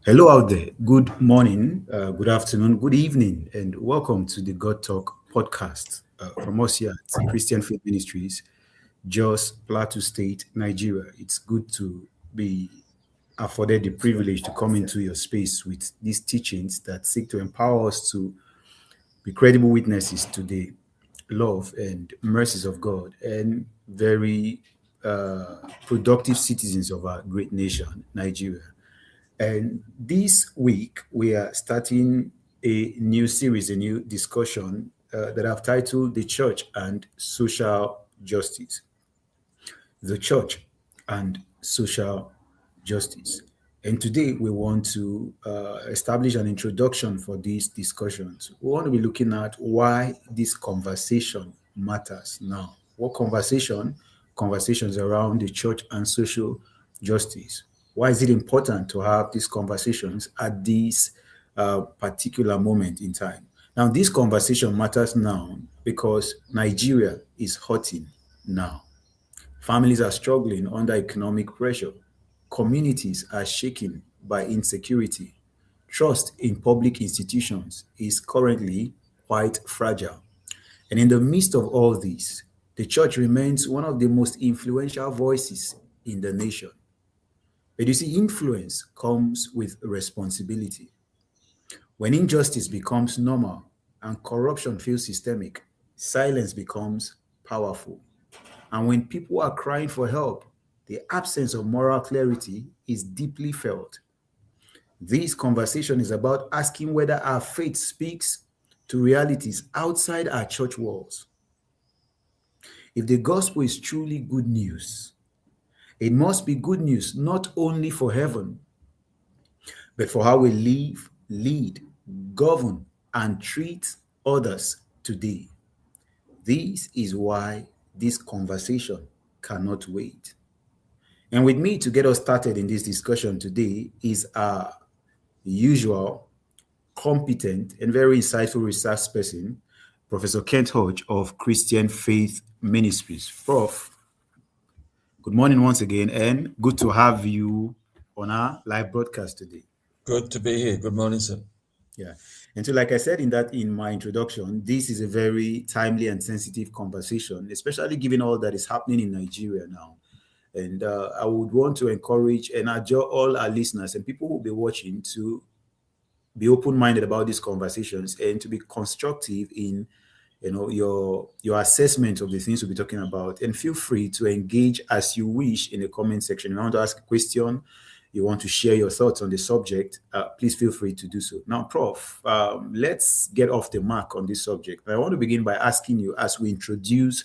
Hello out there. Good morning, good afternoon, good evening, and welcome to the God Talk podcast from us here at Christian Faith Ministries, Jos Plateau State, Nigeria. It's good to be afforded the privilege to come into your space with these teachings that seek to empower us to be credible witnesses to the love and mercies of God and very productive citizens of our great nation, Nigeria. And this week, we are starting a new series, a new discussion that I've titled The Church and Social Justice. The Church and Social Justice. And today, we want to establish an introduction for these discussions. We want to be looking at why this conversation matters now. What conversation? Conversations around the church and social justice. Why is it important to have these conversations at this particular moment in time? Now, this conversation matters now because Nigeria is hurting now. Families are struggling under economic pressure. Communities are shaken by insecurity. Trust in public institutions is currently quite fragile. And in the midst of all this, the church remains one of the most influential voices in the nation. But you see, influence comes with responsibility. When injustice becomes normal and corruption feels systemic, silence becomes powerful. And when people are crying for help, the absence of moral clarity is deeply felt. This conversation is about asking whether our faith speaks to realities outside our church walls. If the gospel is truly good news, it must be good news not only for heaven, but for how we live, lead, govern, and treat others today. This is why this conversation cannot wait. And with me to get us started in this discussion today is our usual, competent, and very insightful research person, Professor Kent Hodge of Christian Faith Ministries. Prof, good morning once again, and good to have you on our live broadcast today. Good to be here. Good morning, sir. Yeah. And so, like I said in my introduction, this is a very timely and sensitive conversation, especially given all that is happening in Nigeria now. And I would want to encourage and urge all our listeners and people who will be watching to be open-minded about these conversations and to be constructive in your assessment of the things we'll be talking about. And feel free to engage as you wish in the comment section. If you want to ask a question, you want to share your thoughts on the subject, please feel free to do so. Now, Prof, let's get off the mark on this subject. I want to begin by asking you, as we introduce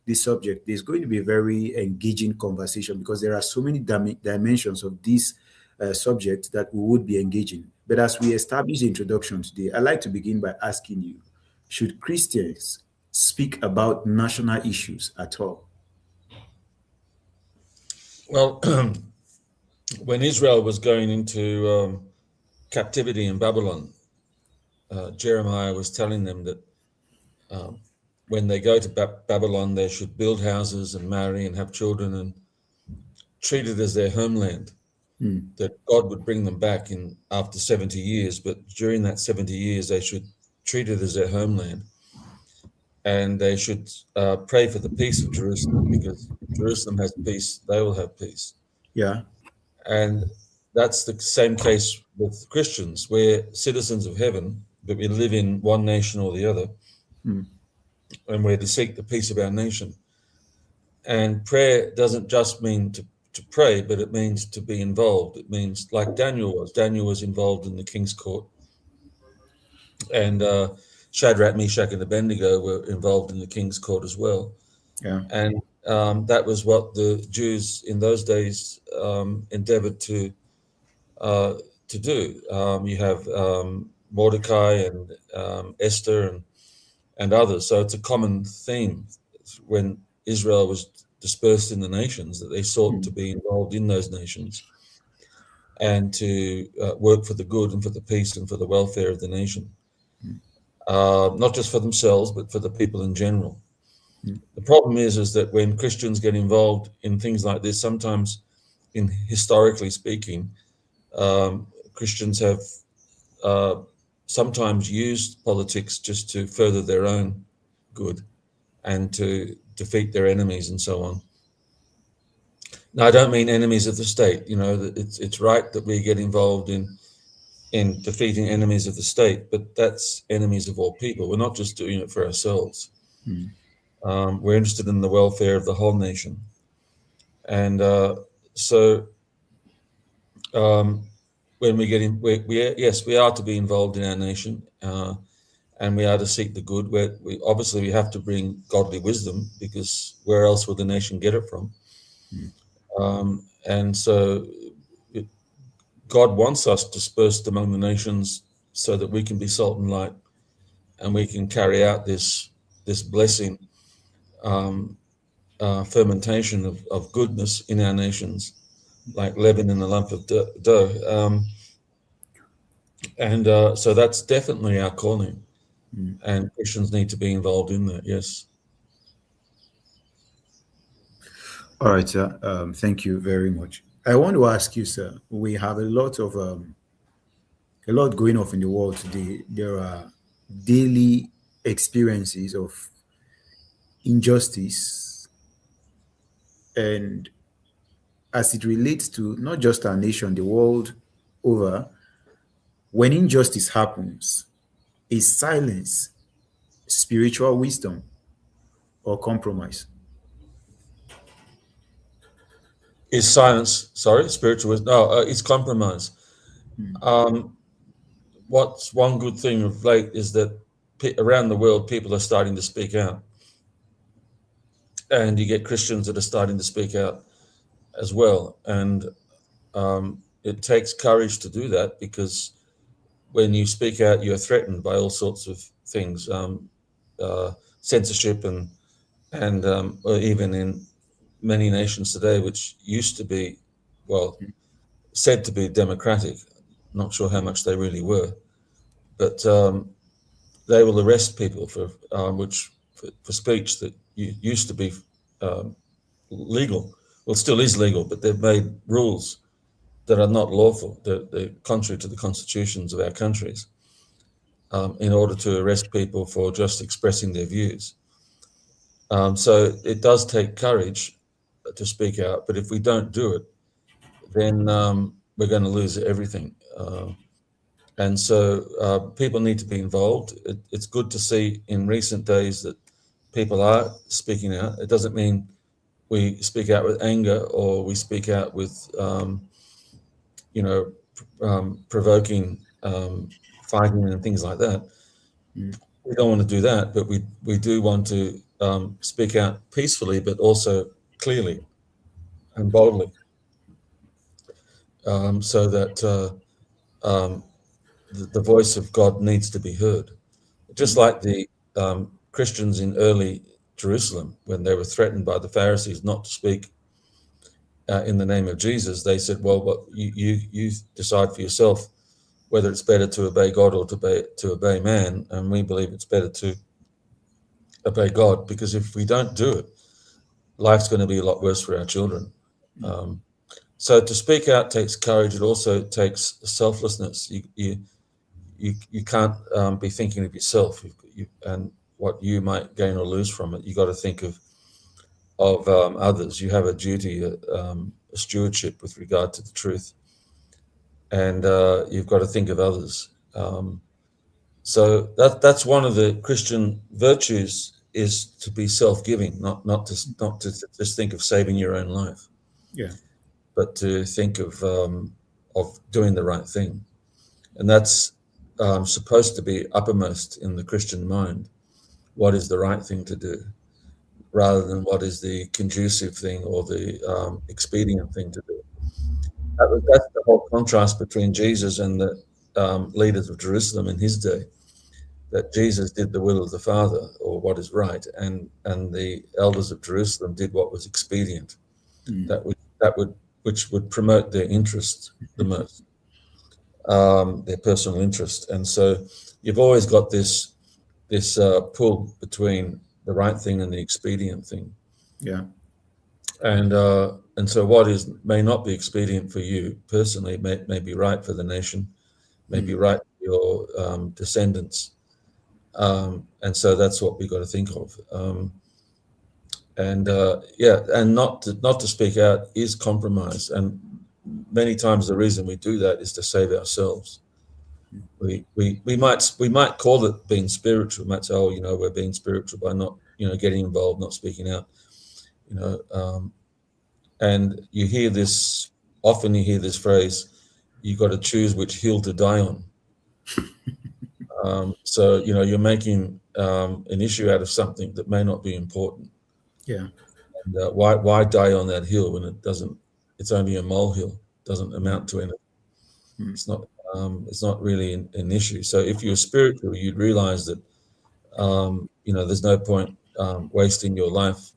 this subject, there's going to be a very engaging conversation because there are so many dimensions of this subject that we would be engaging. But as we establish the introduction today, I'd like to begin by asking you, should Christians speak about national issues at all? Well, when Israel was going into captivity in Babylon, Jeremiah was telling them that when they go to Babylon, they should build houses and marry and have children and treat it as their homeland. That God would bring them back in after 70 years, but during that 70 years, they should treat it as their homeland. And they should pray for the peace of Jerusalem, because if Jerusalem has peace, they will have peace. Yeah. And that's the same case with Christians. We're citizens of heaven, but we live in one nation or the other. And we're to seek the peace of our nation. And prayer doesn't just mean to pray, but it means to be involved. It means like Daniel was. Daniel was involved in the king's court. And Shadrach, Meshach, and Abednego were involved in the king's court as well. Yeah. And that was what the Jews in those days endeavored to do. You have Mordecai and Esther and others. So it's a common theme when Israel was dispersed in the nations that they sought to be involved in those nations and to work for the good and for the peace and for the welfare of the nation. Not just for themselves, but for the people in general. The problem is that when Christians get involved in things like this, sometimes, historically speaking, Christians have sometimes used politics just to further their own good and to defeat their enemies and so on. Now, I don't mean enemies of the state. It's right that we get involved in defeating enemies of the state, but that's enemies of all people. We're not just doing it for ourselves. Mm. We're interested in the welfare of the whole nation. And so when we get in, yes, we are to be involved in our nation, and we are to seek the good. Obviously we have to bring godly wisdom, because where else would the nation get it from? And so God wants us dispersed among the nations so that we can be salt and light, and we can carry out this blessing, fermentation of goodness in our nations, like leaven in a lump of dough. So that's definitely our calling, and Christians need to be involved in that. Yes. All right, sir. Thank you very much. I want to ask you, sir. We have a lot going off in the world today. There are daily experiences of injustice, and as it relates to not just our nation, the world over, when injustice happens, is silence spiritual wisdom or compromise? Is silence, sorry, spiritual wisdom? No, it's compromise. What's one good thing of late is that around the world, people are starting to speak out. And you get Christians that are starting to speak out as well. And it takes courage to do that, because when you speak out, you're threatened by all sorts of things, censorship, and or even in many nations today, which used to be, well, said to be democratic. Not sure how much they really were, but they will arrest people for speech that used to be legal. Well, still is legal, but they've made rules that are not lawful. They're contrary to the constitutions of our countries, in order to arrest people for just expressing their views. So it does take courage to speak out, but if we don't do it, then we're going to lose everything. And so people need to be involved. It's good to see in recent days that people are speaking out. It doesn't mean we speak out with anger, or we speak out with, provoking fighting and things like that. We don't want to do that, but we do want to speak out peacefully, but also clearly and boldly, so that the voice of God needs to be heard. Just like the Christians in early Jerusalem, when they were threatened by the Pharisees not to speak in the name of Jesus, they said, well, what you decide for yourself whether it's better to obey God or to obey man. And we believe it's better to obey God, because if we don't do it, life's going to be a lot worse for our children. So to speak out takes courage. It also takes selflessness. You can't be thinking of yourself and what you might gain or lose from it. You got to think of others. You have a duty, a stewardship with regard to the truth, and you've got to think of others. So that's one of the Christian virtues, is to be self-giving, not to just think of saving your own life, Yeah. but to think of doing the right thing, and that's supposed to be uppermost in the Christian mind. What is the right thing to do, rather than what is the conducive thing or the expedient thing to do. That's the whole contrast between Jesus and the leaders of Jerusalem in his day. That Jesus did the will of the Father, or what is right, and the elders of Jerusalem did what was expedient, which would promote their interests the most, their personal interest. And so you've always got this pull between the right thing and the expedient thing. Yeah. And so what is may not be expedient for you personally may be right for the nation, may be right for your descendants. And so that's what we've got to think of. And not to speak out is compromise. And many times the reason we do that is to save ourselves. We might call it being spiritual. We might say, oh, we're being spiritual by not, getting involved, not speaking out, you know. And often you hear this phrase, you've got to choose which hill to die on. So, you're making an issue out of something that may not be important. Yeah. And why die on that hill when it's only a molehill, doesn't amount to anything. It's not really an issue. So if you're spiritual, you'd realize that, there's no point wasting your life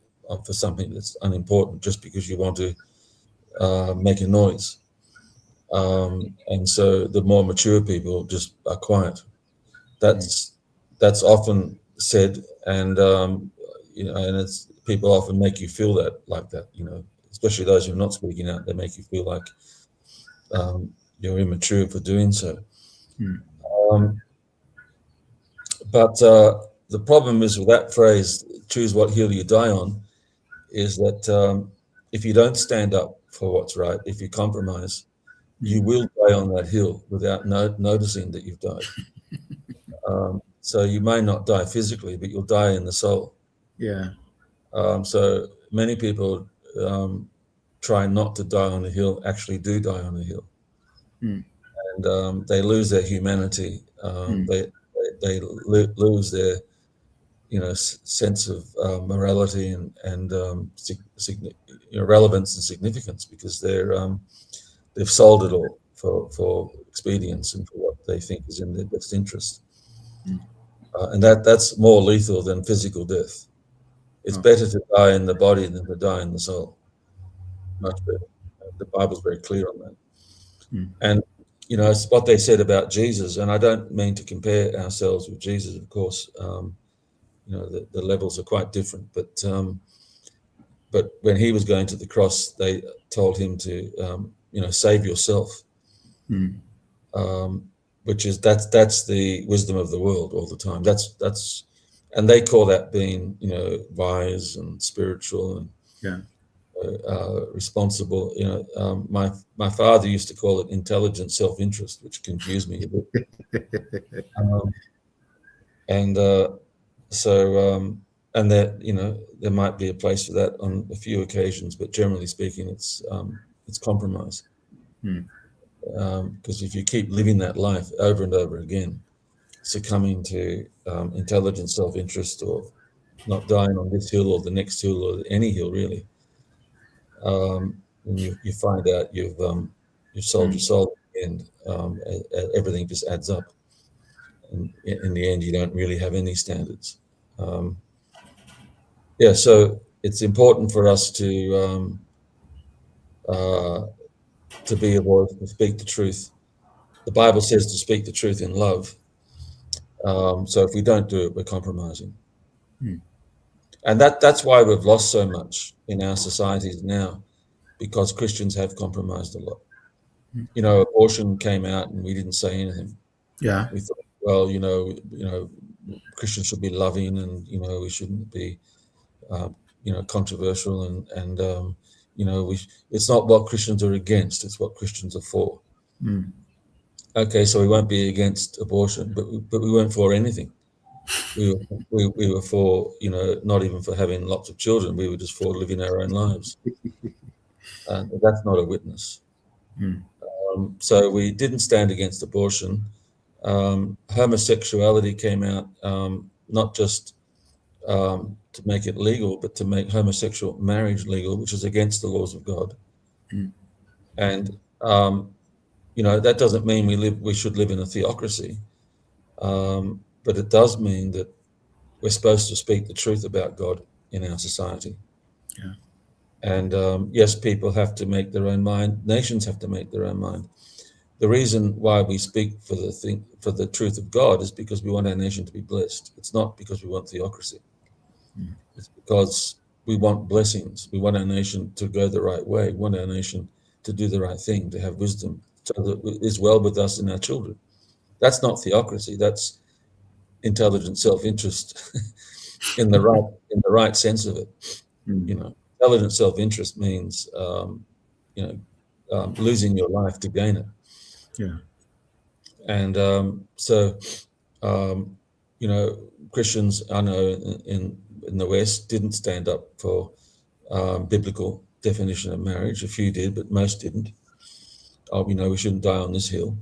for something that's unimportant just because you want to make a noise. And so the more mature people just are quiet. That's often said, and and it's people often make you feel like that, especially those who are not speaking out. They make you feel like you're immature for doing so. But the problem is with that phrase, choose what hill you die on, is that if you don't stand up for what's right, if you compromise, you will die on that hill without noticing that you've died. So you may not die physically, but you'll die in the soul. Yeah. So many people try not to die on the hill, actually do die on the hill. And they lose their humanity. They lose their, sense of morality and relevance and significance because they've sold it all for expedience and for what they think is in their best interest. And that's more lethal than physical death. It's better to die in the body than to die in the soul. Much better. The Bible's very clear on that. And, it's what they said about Jesus. And I don't mean to compare ourselves with Jesus, of course. The levels are quite different. But when he was going to the cross, they told him to, save yourself. Which is that's the wisdom of the world all the time. That's and they call that being wise and spiritual and responsible. My father used to call it intelligent self-interest, which confused me a bit. And that there might be a place for that on a few occasions, but generally speaking, it's compromise. Because if you keep living that life over and over again, succumbing to intelligent self-interest or not dying on this hill or the next hill or any hill really, and you find out you've sold your soul, and everything just adds up. And in the end, you don't really have any standards. So it's important for us to be a voice, to speak the truth. The Bible says to speak the truth in love. So if we don't do it, we're compromising. And that's why we've lost so much in our societies now, because Christians have compromised a lot. Abortion came out and we didn't say anything. Yeah. We thought, well, Christians should be loving, and we shouldn't be controversial, and it's not what Christians are against, it's what Christians are for. Okay, so we won't be against abortion, but we weren't for anything. We were for, not even for having lots of children. We were just for living our own lives. And that's not a witness. So we didn't stand against abortion. Homosexuality came out, not just to make it legal, but to make homosexual marriage legal, which is against the laws of God. And that doesn't mean we should live in a theocracy, but it does mean that we're supposed to speak the truth about God in our society. Yeah. And yes, people have to make their own mind. Nations have to make their own mind. The reason why we speak for the truth of God is because we want our nation to be blessed. It's not because we want theocracy. It's because we want blessings. We want our nation to go the right way. We want our nation to do the right thing, to have wisdom, so that it is well with us and our children. That's not theocracy. That's intelligent self-interest in the right sense of it. You know, intelligent self-interest means you know losing your life to gain it. Yeah. And so you know, Christians I know in the West didn't stand up for biblical definition of marriage. A few did, but most didn't. Oh, you know, we shouldn't die on this hill.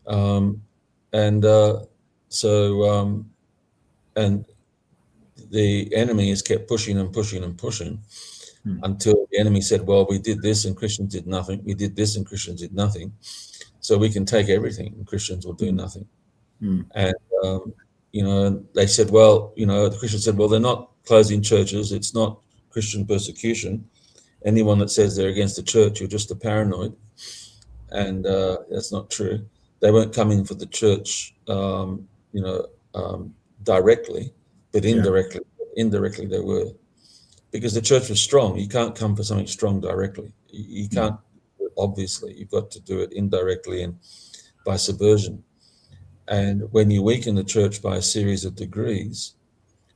Um, and so and the enemy has kept pushing and pushing and pushing until the enemy said, well, we did this and Christians did nothing. We did this and Christians did nothing. So we can take everything and Christians will do nothing. And, you know, they said, well, you know, the Christians said, well, they're not closing churches. It's not Christian persecution. Anyone that says they're against the church, you're just a paranoid. And that's not true. They weren't coming for the church, you know, directly, but Yeah. indirectly. Indirectly, they were, because the church was strong. You can't come for something strong directly. You can't. Obviously, you've got to do it indirectly and by subversion. And when you weaken the church by a series of degrees,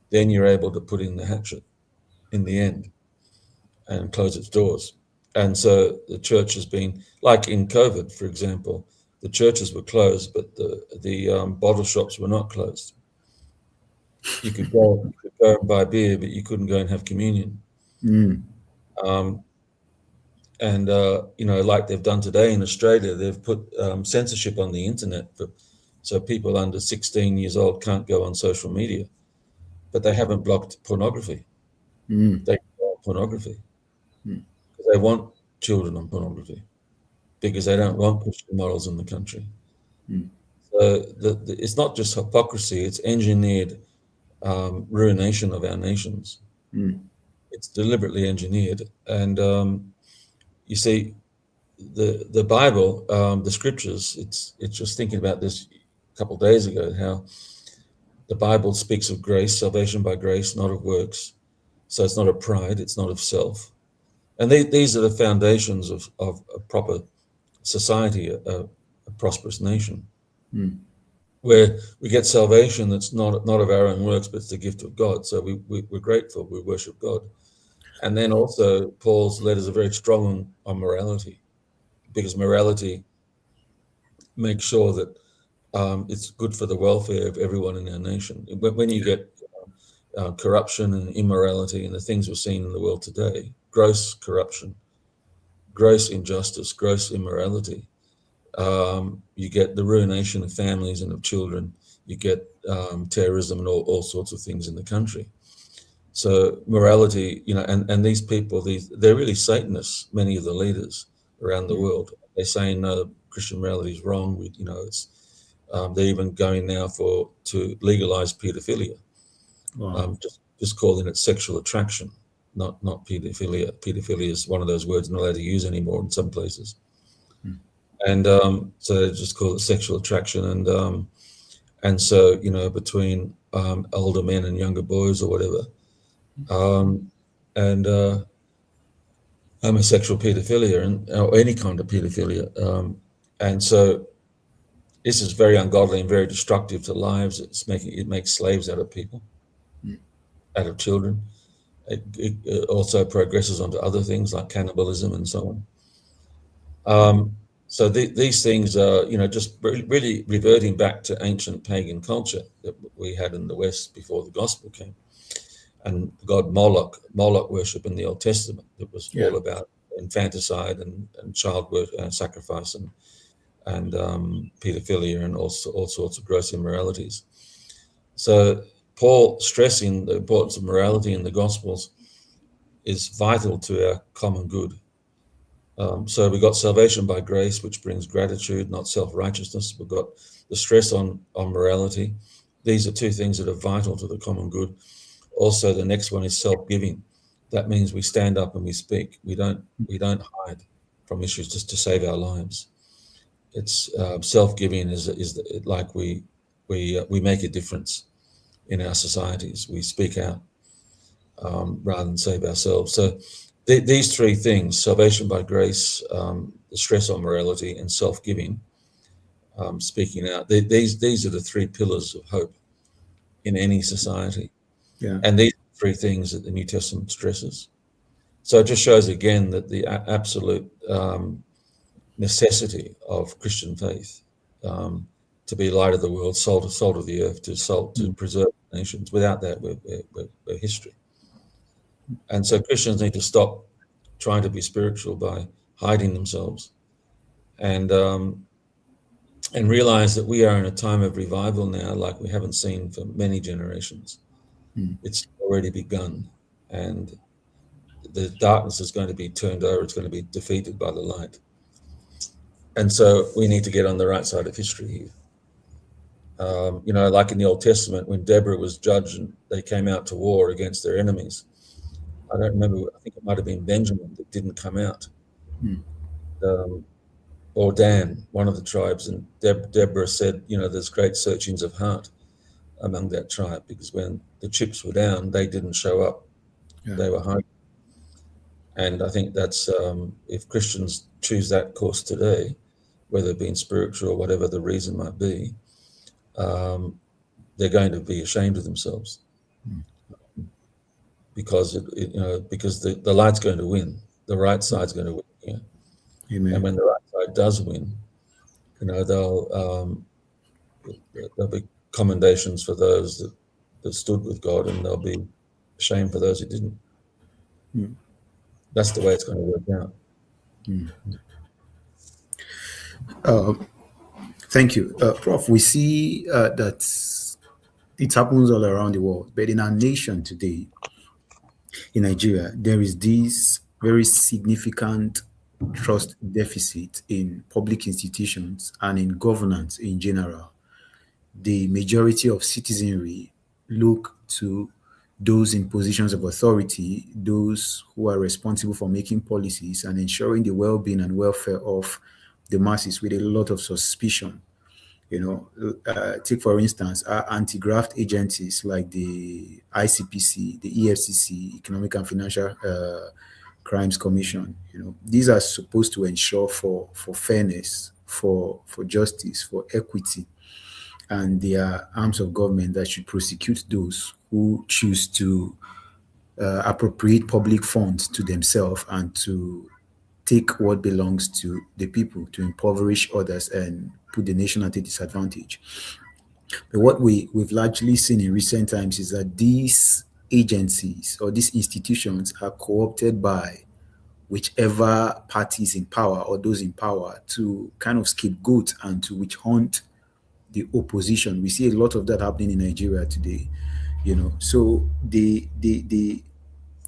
then you're able to put in the hatchet in the end and close its doors. And so the church has been, like in COVID, for example, the churches were closed, but the bottle shops were not closed. You could go and buy beer, but you couldn't go and have communion. Um, and you know, like they've done today in Australia, they've put censorship on the internet so people under 16 years old can't go on social media, but they haven't blocked pornography. They block pornography because they want children on pornography, because they don't want Christian morals in the country. So it's not just hypocrisy; it's engineered ruination of our nations. It's deliberately engineered, and you see, the Bible, the scriptures. It's just thinking about this a couple of days ago, how the Bible speaks of grace, salvation by grace, not of works. So it's not of pride, it's not of self. And these are the foundations of a proper society, a prosperous nation, where we get salvation that's not of our own works, but it's the gift of God. So we're grateful, we worship God. And then also Paul's letters are very strong on morality, because morality makes sure that it's good for the welfare of everyone in our nation. When you get corruption and immorality and the things we're seeing in the world today, gross corruption, gross injustice, gross immorality, you get the ruination of families and of children, you get terrorism and all sorts of things in the country. So morality, you know, and these people, they're really Satanists, many of the leaders around the world. They're saying, no, Christian morality is wrong. You know, it's they're even going now to legalize pedophilia. Wow. Just calling it sexual attraction, not pedophilia. Pedophilia is one of those words not allowed to use anymore in some places. And so they just call it sexual attraction. And so, you know, between older men and younger boys or whatever, and homosexual pedophilia or any kind of pedophilia. And so this is very ungodly and very destructive to lives. It makes slaves out of people, out of children. It also progresses onto other things like cannibalism and so on. So these things are, you know, just really reverting back to ancient pagan culture that we had in the West before the gospel came, and the god Moloch worship in the Old Testament. That was all about infanticide and child sacrifice and pedophilia and all sorts of gross immoralities. So Paul stressing the importance of morality in the Gospels is vital to our common good. So we've got salvation by grace, which brings gratitude, not self-righteousness. We've got the stress on morality. These are two things that are vital to the common good. Also, the next one is self-giving. That means we stand up and we speak. We don't hide from issues just to save our lives. It's self-giving is like we make a difference in our societies. We speak out. rather than save ourselves. So these three things: salvation by grace, the stress on morality, and self-giving, speaking out. These are the three pillars of hope in any society, Yeah. and these are three things that the New Testament stresses. So it just shows again that the absolute necessity of Christian faith, to be light of the world, salt of the earth, to Mm. preserve nations. Without that, we're history. And so Christians need to stop trying to be spiritual by hiding themselves, and and realize that we are in a time of revival now, like we haven't seen for many generations. Mm. It's already begun, and the darkness is going to be turned over. It's going to be defeated by the light. And so we need to get on the right side of history here. Like in the Old Testament, when Deborah was judged and they came out to war against their enemies. I don't remember, I think it might have been Benjamin that didn't come out, Mm. um, or Dan, one of the tribes. And Deborah said, there's great searchings of heart among that tribe, because when the chips were down, they didn't show up. Yeah. They were hiding. And I think that's, if Christians choose that course today, whether being spiritual or whatever the reason might be, they're going to be ashamed of themselves, Mm. because because the light's going to win, the right side's going to win. And Amen. when the right side does win, there'll be commendations for those that stood with God, and there'll be shame for those who didn't. Mm. That's the way it's going to work out. Mm. Uh, Thank you. Prof, we see that it happens all around the world, but in our nation today, in Nigeria, there is this very significant trust deficit in public institutions and in governance in general. The majority of citizenry look to those in positions of authority, those who are responsible for making policies and ensuring the well-being and welfare of the masses, with a lot of suspicion. Take for instance, anti-graft agencies like the ICPC, the EFCC, Economic and Financial Crimes Commission. These are supposed to ensure for fairness, for justice, for equity, and they are arms of government that should prosecute those who choose to appropriate public funds to themselves and to take what belongs to the people, to impoverish others and put the nation at a disadvantage. But what we've largely seen in recent times is that these agencies or these institutions are co-opted by whichever party is in power or those in power to kind of scapegoat and to witch hunt the opposition. We see a lot of that happening in Nigeria today. So the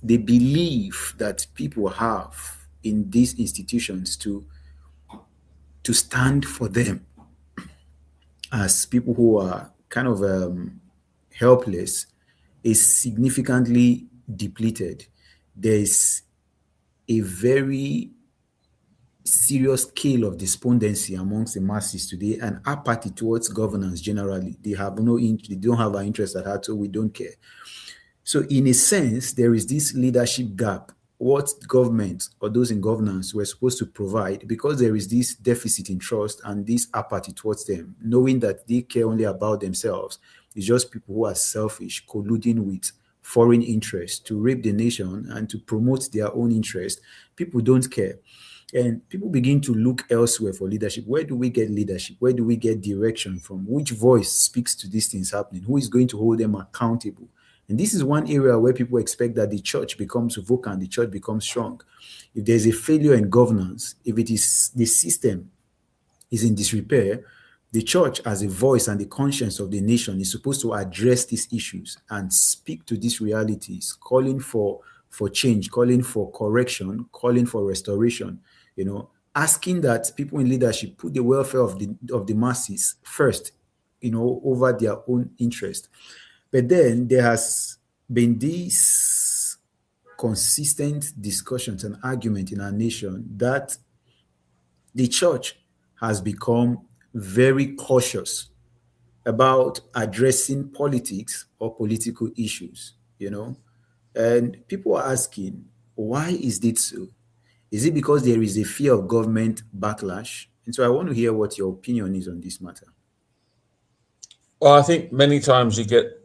belief that people have in these institutions to stand for them as people who are kind of helpless is significantly depleted. There's a very serious scale of despondency amongst the masses today and apathy towards governance generally. They have they don't have our interest at heart, so we don't care. So in a sense, there is this leadership gap. What government or those in governance were supposed to provide, because there is this deficit in trust and this apathy towards them, knowing that they care only about themselves. It's just people who are selfish, colluding with foreign interests to rape the nation and to promote their own interest. People don't care. And people begin to look elsewhere for leadership. Where do we get leadership? Where do we get direction from? Which voice speaks to these things happening? Who is going to hold them accountable? And this is one area where people expect that the church becomes vocal and the church becomes strong. If there's a failure in governance, if it is the system is in disrepair, the church as a voice and the conscience of the nation is supposed to address these issues and speak to these realities, calling for change, calling for correction, calling for restoration, asking that people in leadership put the welfare of the masses first, over their own interest. But then there has been these consistent discussions and argument in our nation that the church has become very cautious about addressing politics or political issues. And people are asking, why is it so? Is it because there is a fear of government backlash? And so I want to hear what your opinion is on this matter. Well, I think many times you get,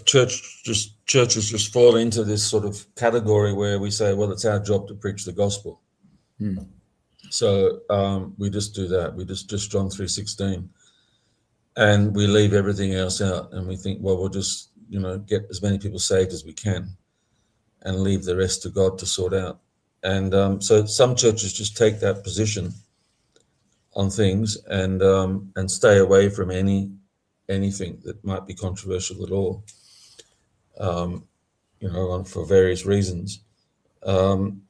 churches just fall into this sort of category where we say, well, it's our job to preach the gospel. Hmm. So we just do that. We just John 3:16, and we leave everything else out. And we think, well, we'll just get as many people saved as we can, and leave the rest to God to sort out. And so some churches just take that position on things and stay away from anything that might be controversial at all, for various reasons. Um,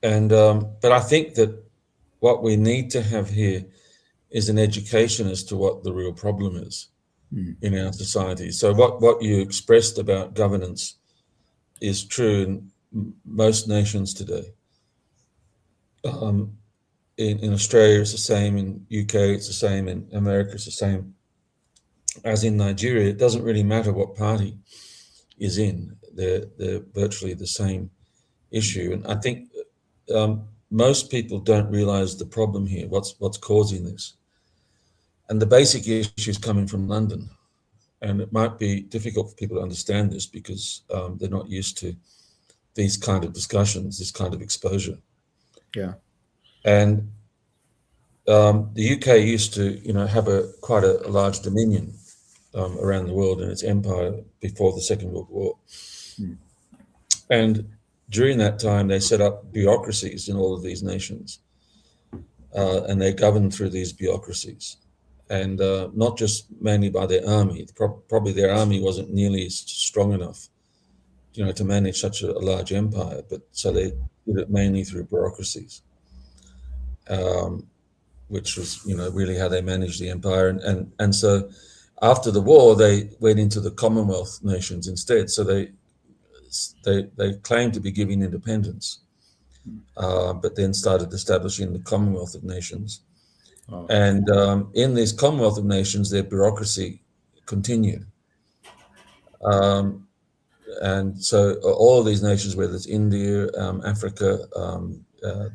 but I think that what we need to have here is an education as to what the real problem is Hmm. in our society. So what you expressed about governance is true in most nations today. In Australia, it's the same. In UK, it's the same. In America, it's the same as in Nigeria. It doesn't really matter what party is in. They're virtually the same issue. And I think most people don't realize the problem here, what's causing this. And the basic issue is coming from London. And it might be difficult for people to understand this because they're not used to these kind of discussions, this kind of exposure. Yeah. And the UK used to, have quite a large dominion around the world in its empire before the Second World War. Hmm. And during that time, they set up bureaucracies in all of these nations, and they governed through these bureaucracies. And not just mainly by their army. Probably their army wasn't nearly strong enough, to manage such a large empire. But so they did it mainly through bureaucracies, which was, really how they managed the empire. And so after the war, they went into the Commonwealth nations instead. So they claimed to be giving independence, but then started establishing the Commonwealth of Nations. Oh. And in this Commonwealth of Nations, their bureaucracy continued. And so all of these nations, whether it's India, Africa,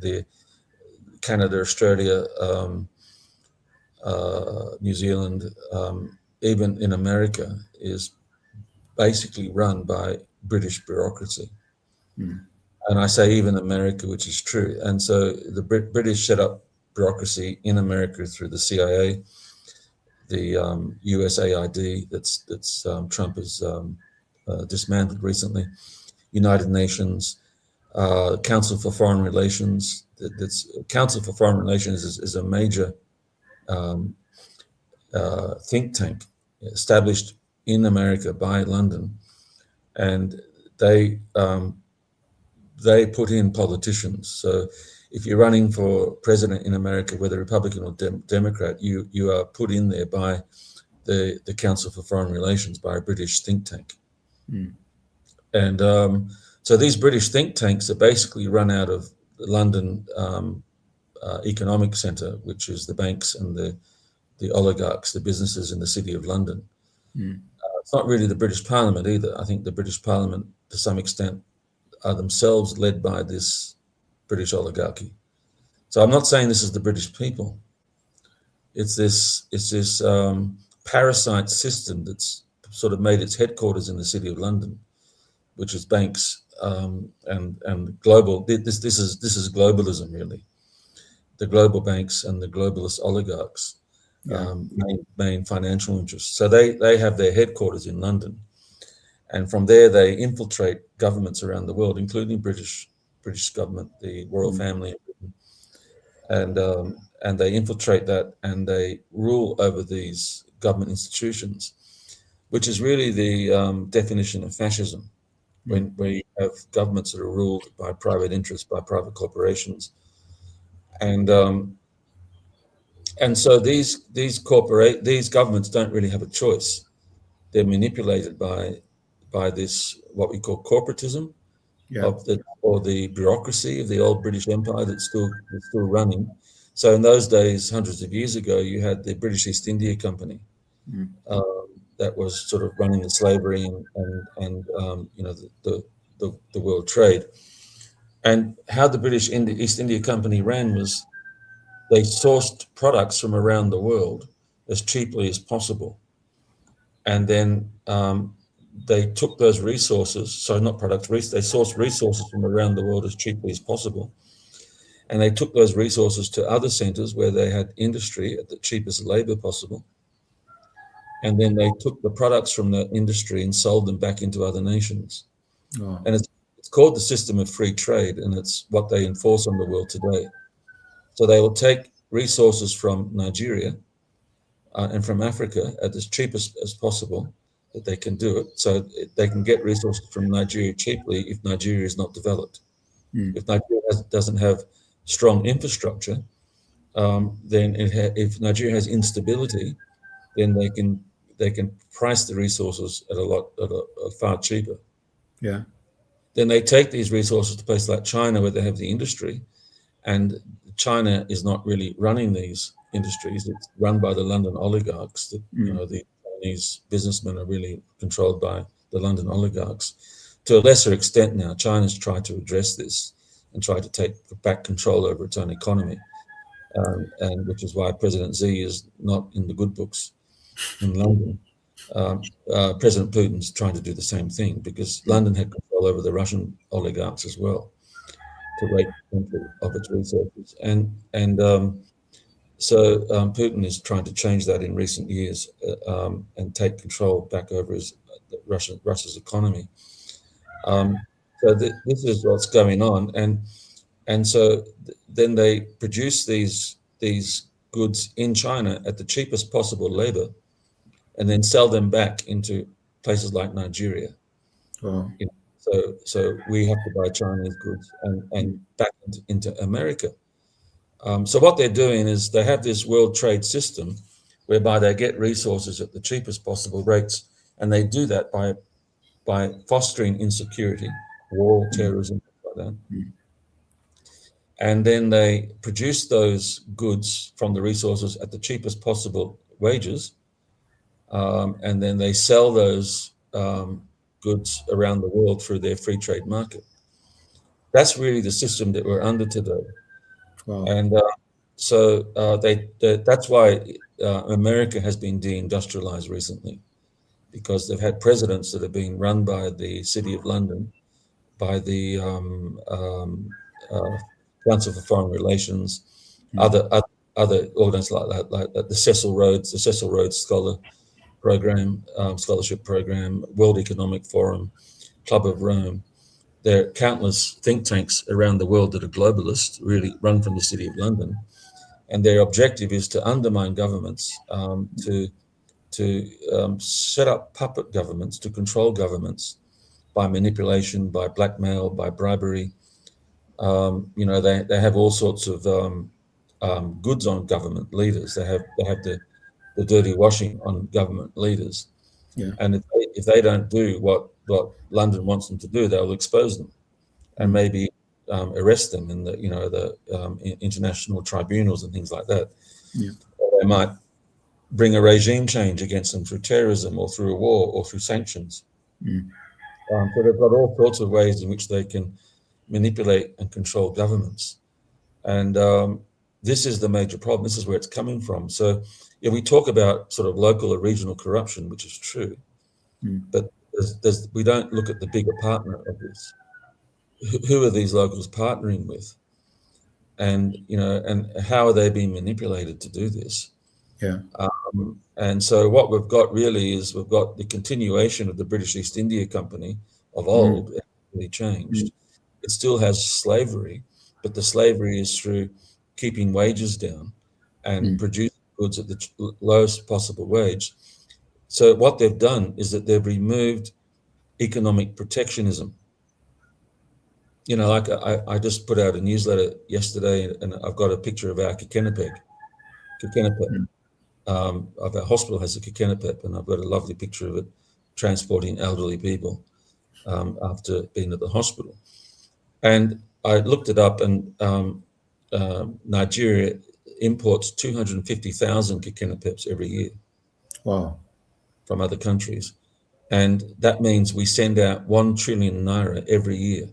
the Canada, Australia, New Zealand, even in America, is basically run by British bureaucracy. Hmm. And I say even America, which is true. And so the British set up bureaucracy in America through the CIA, the USAID that's Trump has dismantled recently, United Nations, Council for Foreign Relations. That's Council for Foreign Relations is a major think tank established in America by London, and they put in politicians. So if you're running for president in America, whether Republican or Democrat, you are put in there by the Council for Foreign Relations, by a British think tank. Hmm. And so these British think tanks are basically run out of the London Economic Centre, which is the banks and the oligarchs, the businesses in the City of London. Hmm. It's not really the British Parliament either. I think the British Parliament, to some extent, are themselves led by this British oligarchy. So I'm not saying this is the British people. It's this parasite system that's sort of made its headquarters in the City of London, which is banks and global. This is globalism, really. The global banks and the globalist oligarchs, Yeah. main financial interests. So they have their headquarters in London, and from there they infiltrate governments around the world, including British government, the royal Hmm. family, and they infiltrate that and they rule over these government institutions, which is really the definition of fascism. Hmm. Where you have governments that are ruled by private interests, by private corporations, and so these governments don't really have a choice. They're manipulated by this what we call corporatism Yeah. or the bureaucracy of the old British Empire that's still running. So in those days, hundreds of years ago, you had the British East India Company, Hmm. that was sort of running the slavery and you know the world trade. And how the British East India Company ran was they sourced products from around the world as cheaply as possible, and then they took those resources. So not products, they sourced resources from around the world as cheaply as possible, and they took those resources to other centres where they had industry at the cheapest labour possible. And then they took the products from the industry and sold them back into other nations. Oh. And it's called the system of free trade, and it's what they enforce on the world today. So they will take resources from Nigeria and from Africa at as cheap as possible that they can do it. So they can get resources from Nigeria cheaply if Nigeria is not developed. If Nigeria doesn't have strong infrastructure, then if Nigeria has instability, then they can price the resources at a far cheaper. Yeah. Then they take these resources to places like China where they have the industry, and China is not really running these industries. It's run by the London oligarchs. You know, the Chinese businessmen are really controlled by the London oligarchs. To a lesser extent now, China's tried to address this and try to take back control over its own economy, and which is why President Xi is not in the good books in London. President Putin's trying to do the same thing because London had control over the Russian oligarchs as well to rape the country of its resources. So Putin is trying to change that in recent years and take control back over Russia's economy. So this is what's going on, and so then they produce these goods in China at the cheapest possible labor, and then sell them back into places like Nigeria. Wow. You know, so we have to buy Chinese goods and back into America. So what they're doing is they have this world trade system whereby they get resources at the cheapest possible rates, and they do that by fostering insecurity, war, terrorism, like that. And then they produce those goods from the resources at the cheapest possible wages, and then they sell those goods around the world through their free trade market. That's really the system that we're under today. Wow. And so that's why America has been deindustrialized recently, because they've had presidents that have been run by the City of London, by the Council for Foreign Relations, other organizations like the Cecil Rhodes scholarship program, World Economic Forum, Club of Rome. There are countless think tanks around the world that are globalist, really run from the City of London, and their objective is to undermine governments, to set up puppet governments, to control governments by manipulation, by blackmail, by bribery. You know, they have all sorts of goods on government leaders. They have the dirty washing on government leaders. Yeah. And if they don't do what London wants them to do, they'll expose them and maybe arrest them in the international tribunals and things like that. Yeah. Or they might bring a regime change against them through terrorism or through a war or through sanctions. So they've got all sorts of ways in which they can manipulate and control governments. And this is the major problem. This is where it's coming from. So if we talk about sort of local or regional corruption, which is true, but we don't look at the bigger partner of this. Who are these locals partnering with? And, you know, and how are they being manipulated to do this? Yeah. And so what we've got really is we've got the continuation of the British East India Company of old. It hasn't really changed. It still has slavery, but the slavery is through keeping wages down and producing goods at the lowest possible wage. So what they've done is that they've removed economic protectionism. You know, like I just put out a newsletter yesterday, and I've got a picture of our Kikenapep. Of our hospital has a Kikenapep, and I've got a lovely picture of it transporting elderly people after being at the hospital. And I looked it up, and Nigeria imports 250,000 Kikenapeps every year. Wow. from other countries. And that means we send out 1 trillion naira every year,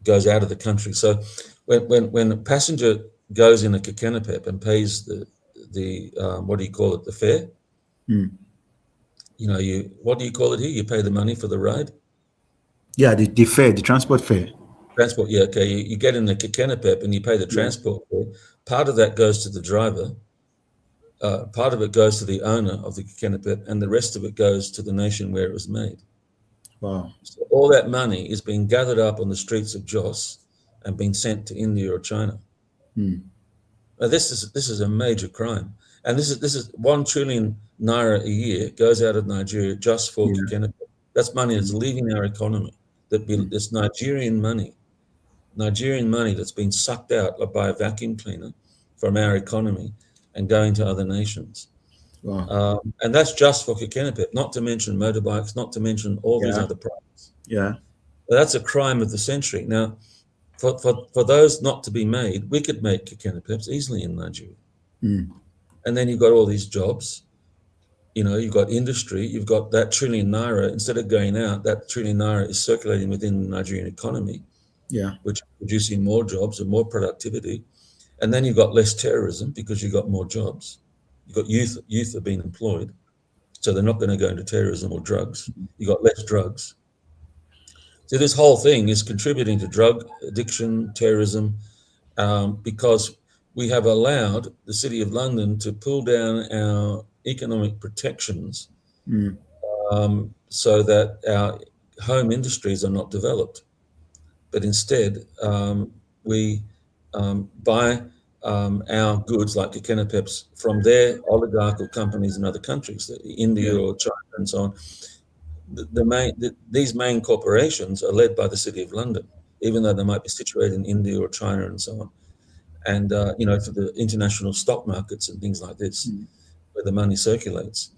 goes out of the country. So when a passenger goes in a Kekenapep and pays the what do you call it, the fare? Mm. You know, what do you call it here? You pay the money for the ride? Yeah, the fare, the transport fare. Transport, yeah, okay. You get in the Kekenapep and you pay the Yeah. transport fare. Part of that goes to the driver, part of it goes to the owner of the Kekenapep, and the rest of it goes to the nation where it was made. Wow. So all that money is being gathered up on the streets of Jos and being sent to India or China. Mm. Now, this is a major crime, and this is 1 trillion naira a year goes out of Nigeria just for Yeah. Kekenapep. That's money that's Mm. leaving our economy. Mm. It's Nigerian money that's been sucked out by a vacuum cleaner from our economy and going to other nations. Wow. And that's just for Kekenapep, not to mention motorbikes, not to mention all these Yeah. other products. Yeah. That's a crime of the century. Now, for those not to be made, we could make Kekanapeps easily in Nigeria. Mm. And then you've got all these jobs, you know, you've got industry, you've got that trillion naira, instead of going out, that trillion naira is circulating within the Nigerian economy, Yeah. which is producing more jobs and more productivity. And then you've got less terrorism because you've got more jobs. You've got youth are being employed, so they're not going to go into terrorism or drugs. You've got less drugs. So this whole thing is contributing to drug addiction, terrorism, because we have allowed the City of London to pull down our economic protections, Mm. so that our home industries are not developed. But instead, we buy our goods like Kekenapeps from their oligarchical companies in other countries, Yeah. India or China and so on. These main corporations are led by the City of London, even though they might be situated in India or China and so on. And you know, for the international stock markets and things like this, Mm. where the money circulates.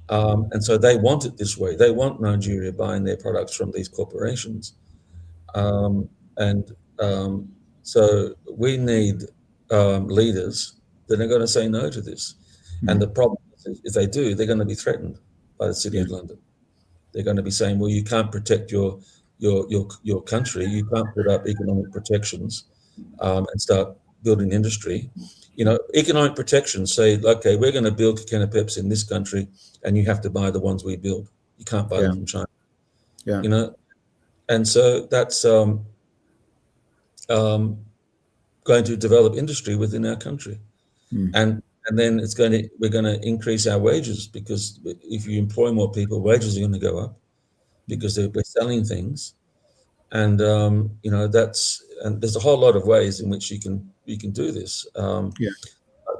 And so they want it this way. They want Nigeria buying their products from these corporations. And so we need leaders that are going to say no to this. And Mm. the problem is, if they do, they're going to be threatened by the City Yeah. of London. They're going to be saying, well, you can't protect your country. You can't put up economic protections and start building industry. You know, economic protections say, okay, we're going to build Kekenapeps in this country, and you have to buy the ones we build. You can't buy them Yeah. from China. Yeah. You know, and so that's um, going to develop industry within our country, Mm. and then we're going to increase our wages, because if you employ more people, wages are going to go up because we're selling things. And you know, and there's a whole lot of ways in which you can do this. Yeah.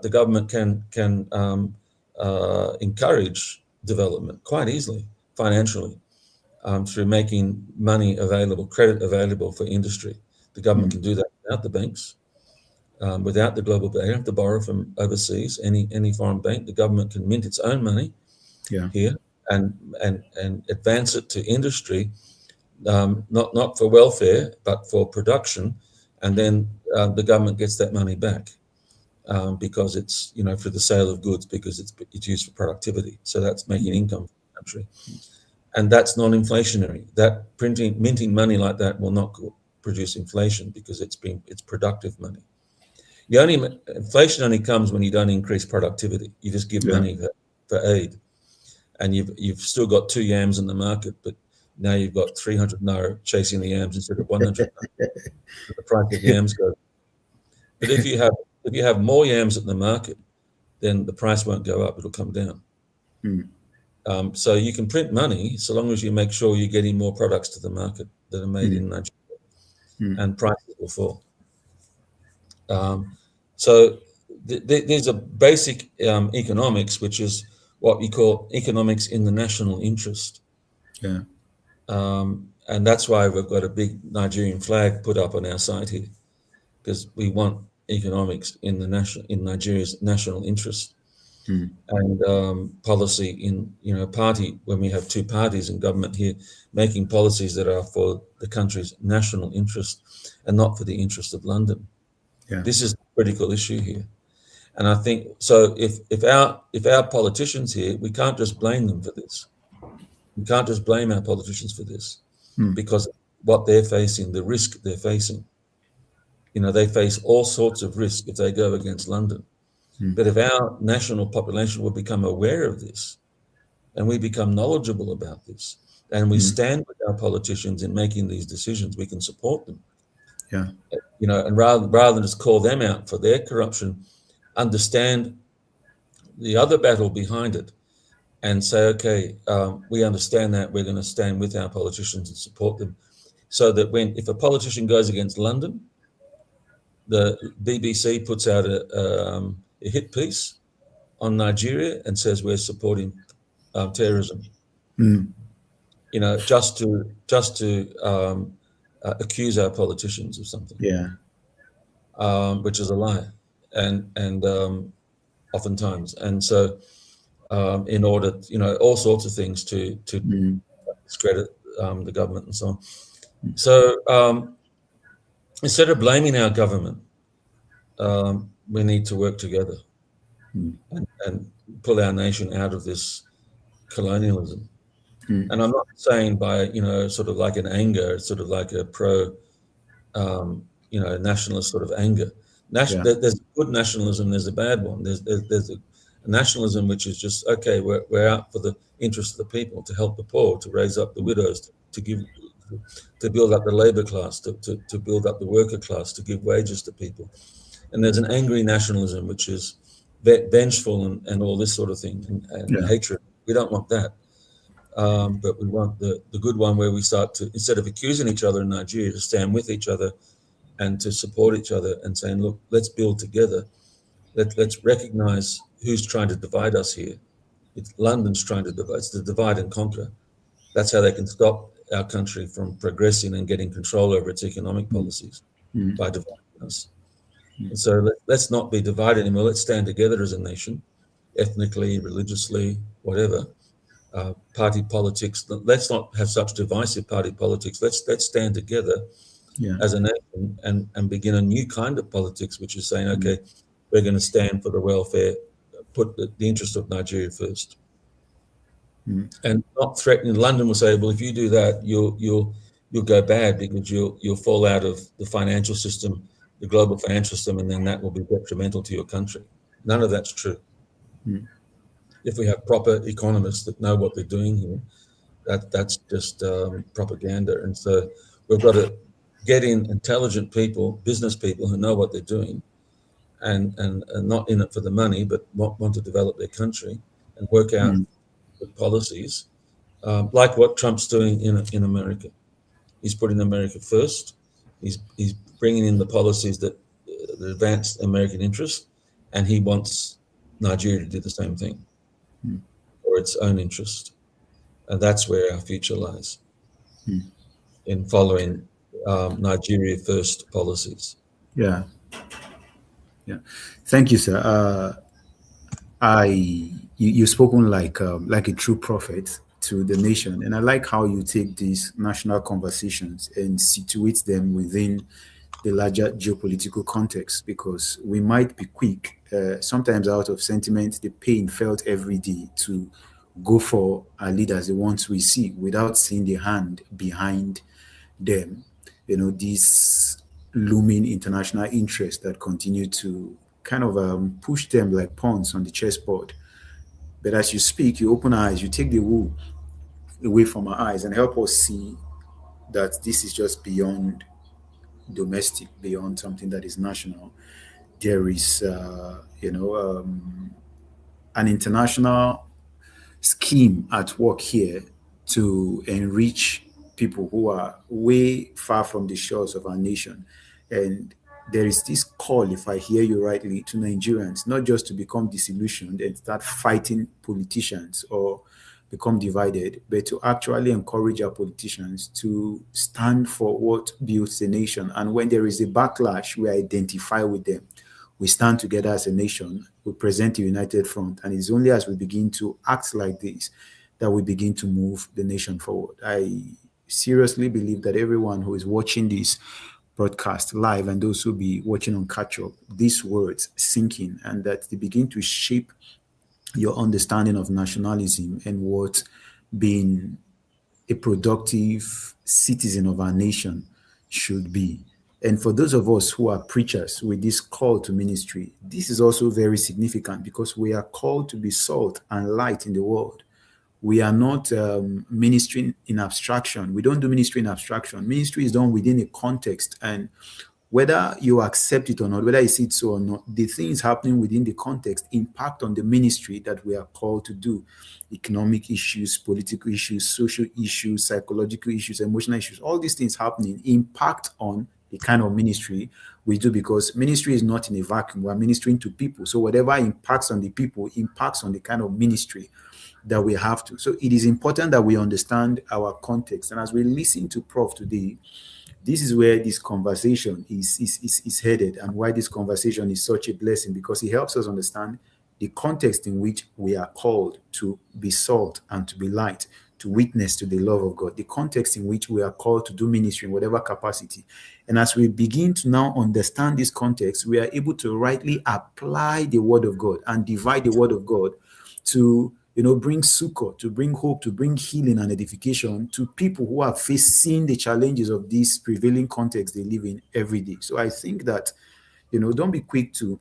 The government can encourage development quite easily financially, through making money available, credit available for industry. The government Mm. can do that without the banks, without the global bank. They don't have to borrow from overseas, any foreign bank. The government can mint its own money Yeah. here and advance it to industry, not for welfare, but for production. And then the government gets that money back, because it's, you know, for the sale of goods, because it's used for productivity. So that's making Mm. income for the country. And that's non-inflationary. That minting money like that will not produce inflation, because it's productive money. Inflation only comes when you don't increase productivity. You just give Yeah. money for aid, and you've still got 2 yams in the market, but now you've got 300 naira chasing the yams instead of 100 naira. The price of yams goes. But if you have more yams in the market, then the price won't go up; it'll come down. Mm. So you can print money so long as you make sure you're getting more products to the market that are made Mm. in Nigeria, Mm. and prices will fall. So there's a basic economics, which is what we call economics in the national interest. Yeah. And that's why we've got a big Nigerian flag put up on our site here, because we want economics in Nigeria's national interest, Mm. and policy in, you know, party, when we have two parties in government here, making policies that are for the country's national interest and not for the interest of London. Yeah. This is the critical issue here. And I think so. If our politicians here, we can't just blame them for this. We can't just blame our politicians for this, because what they're facing, the risk they're facing, they face all sorts of risk if they go against London. But if our national population will become aware of this, and we become knowledgeable about this, and we stand with our politicians in making these decisions, we can support them. Yeah. And rather than just call them out for their corruption, understand the other battle behind it, and say, okay, we understand that, we're going to stand with our politicians and support them, so that if a politician goes against London, the BBC puts out a hit piece on Nigeria and says we're supporting terrorism. Just to accuse our politicians of something. Yeah. Which is a lie, and oftentimes, and so in order, all sorts of things to discredit the government and so on. So instead of blaming our government, we need to work together and pull our nation out of this colonialism. And I'm not saying by, sort of like an anger, sort of like a pro, nationalist sort of anger. There's good nationalism, there's a bad one. There's a nationalism which is just, okay, we're out for the interest of the people, to help the poor, to raise up the widows, to build up the labor class, to build up the worker class, to give wages to people. And there's an angry nationalism which is vengeful and all this sort of thing, and hatred. We don't want that. But we want the good one, where we start to, instead of accusing each other in Nigeria, to stand with each other and to support each other and saying, look, let's build together. Let's recognize who's trying to divide us here. It's London's trying to divide. It's the divide and conquer. That's how they can stop our country from progressing and getting control over its economic policies, by dividing us. And so let's not be divided anymore. Let's stand together as a nation, ethnically, religiously, whatever. Party politics. Let's not have such divisive party politics. Let's stand together as a nation and begin a new kind of politics, which is saying, okay, we're going to stand for the welfare, put the interest of Nigeria first, and not threatening. London will say, well, if you do that, you'll go bad, because you'll fall out of the financial system, the global financial system, and then that will be detrimental to your country. None of that's true. If we have proper economists that know what they're doing here, that's just propaganda. And so we've got to get in intelligent people, business people who know what they're doing, and not in it for the money, but want to develop their country and work out the policies, like what Trump's doing in America. He's putting America first. He's bringing in the policies that advance American interest, and he wants Nigeria to do the same thing, for its own interest. And that's where our future lies, in following Nigeria first policies. Yeah. Thank you, sir. You've spoken like a true prophet to the nation, and I like how you take these national conversations and situate them within the larger geopolitical context, because we might be quick, sometimes out of sentiment, the pain felt every day, to go for our leaders, the ones we see, without seeing the hand behind them. These looming international interests that continue to kind of push them like pawns on the chessboard. But as you speak, you open our eyes, you take the wool away from our eyes and help us see that this is just beyond domestic, beyond something that is national. There is, an international scheme at work here to enrich people who are way far from the shores of our nation. And there is this call, if I hear you rightly, to Nigerians, not just to become disillusioned and start fighting politicians or become divided, but to actually encourage our politicians to stand for what builds the nation. And when there is a backlash, we identify with them. We stand together as a nation, we present a united front, and it's only as we begin to act like this that we begin to move the nation forward. I seriously believe that everyone who is watching this broadcast live and those who be watching on catch up, these words sinking, and that they begin to shape your understanding of nationalism and what being a productive citizen of our nation should be. And for those of us who are preachers with this call to ministry, this is also very significant because we are called to be salt and light in the world. We are not ministering in abstraction. We don't do ministry in abstraction. Ministry is done within a context, and whether you accept it or not, whether you see it so or not, the things happening within the context impact on the ministry that we are called to do. Economic issues, political issues, social issues, psychological issues, emotional issues, all these things happening impact on the kind of ministry we do, because ministry is not in a vacuum. We're ministering to people. So whatever impacts on the people impacts on the kind of ministry that we have to. So it is important that we understand our context. And as we listen to Prof today, this is where this conversation is headed, and why this conversation is such a blessing, because it helps us understand the context in which we are called to be salt and to be light, to witness to the love of God, the context in which we are called to do ministry in whatever capacity. And as we begin to now understand this context, we are able to rightly apply the word of God and divide the word of God to bring succor, to bring hope, to bring healing and edification to people who are facing the challenges of this prevailing context they live in every day. So I think that, don't be quick to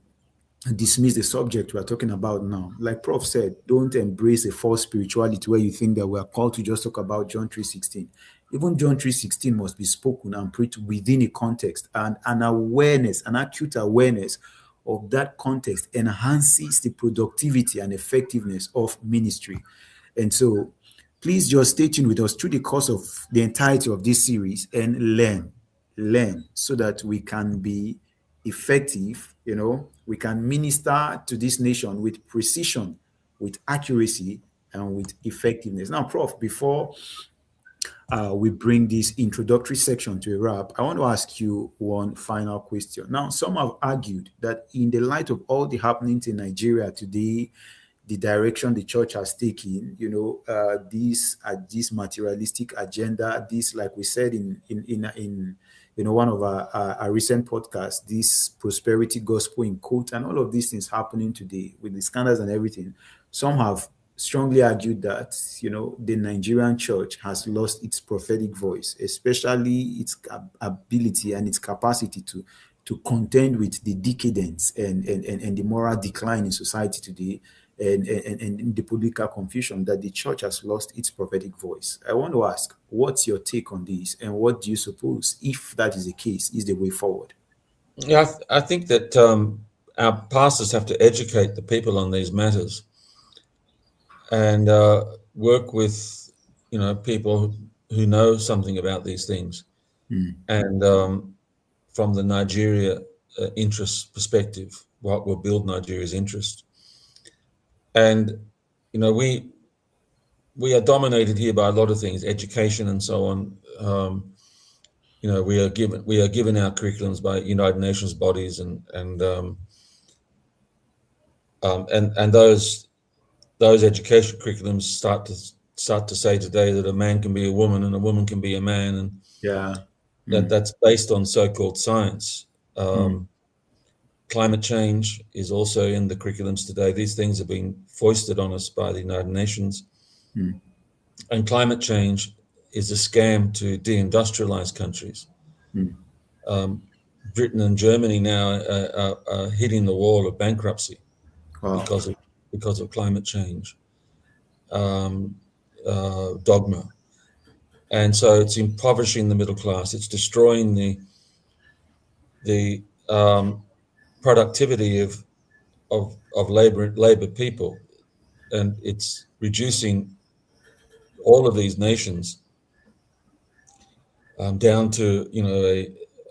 dismiss the subject we're talking about now. Like Prof said, don't embrace a false spirituality where you think that we're called to just talk about John 3:16. Even John 3:16 must be spoken and preached within a context, and an awareness, an acute awareness of that context enhances the productivity and effectiveness of ministry. And so please just stay tuned with us through the course of the entirety of this series and learn so that we can be effective. We can minister to this nation with precision, with accuracy, and with effectiveness. Now, Prof, before we bring this introductory section to a wrap, I want to ask you one final question. Now, some have argued that in the light of all the happenings in Nigeria today, the direction the church has taken, this materialistic agenda, this, like we said in one of our recent podcasts, this prosperity gospel in quote, and all of these things happening today with the scandals and everything. Some have strongly argued that the Nigerian church has lost its prophetic voice, especially its ability and its capacity to contend with the decadence and the moral decline in society today, and the political confusion, that the church has lost its prophetic voice. I want to ask, what's your take on this, and what do you suppose, if that is the case, is the way forward? Yeah, I think that our pastors have to educate the people on these matters and work with people who know something about these things. And from the Nigeria interest perspective, what will build Nigeria's interest. And we are dominated here by a lot of things, education and so on. We are given our curriculums by United Nations bodies, and those education curriculums start to say today that a man can be a woman and a woman can be a man, and that's based on so-called science. Climate change is also in the curriculums today. These things are being foisted on us by the United Nations. And climate change is a scam to deindustrialize countries. Britain and Germany now are hitting the wall of bankruptcy because of climate change dogma. And so it's impoverishing the middle class. It's destroying the productivity of labor people, and it's reducing all of these nations down to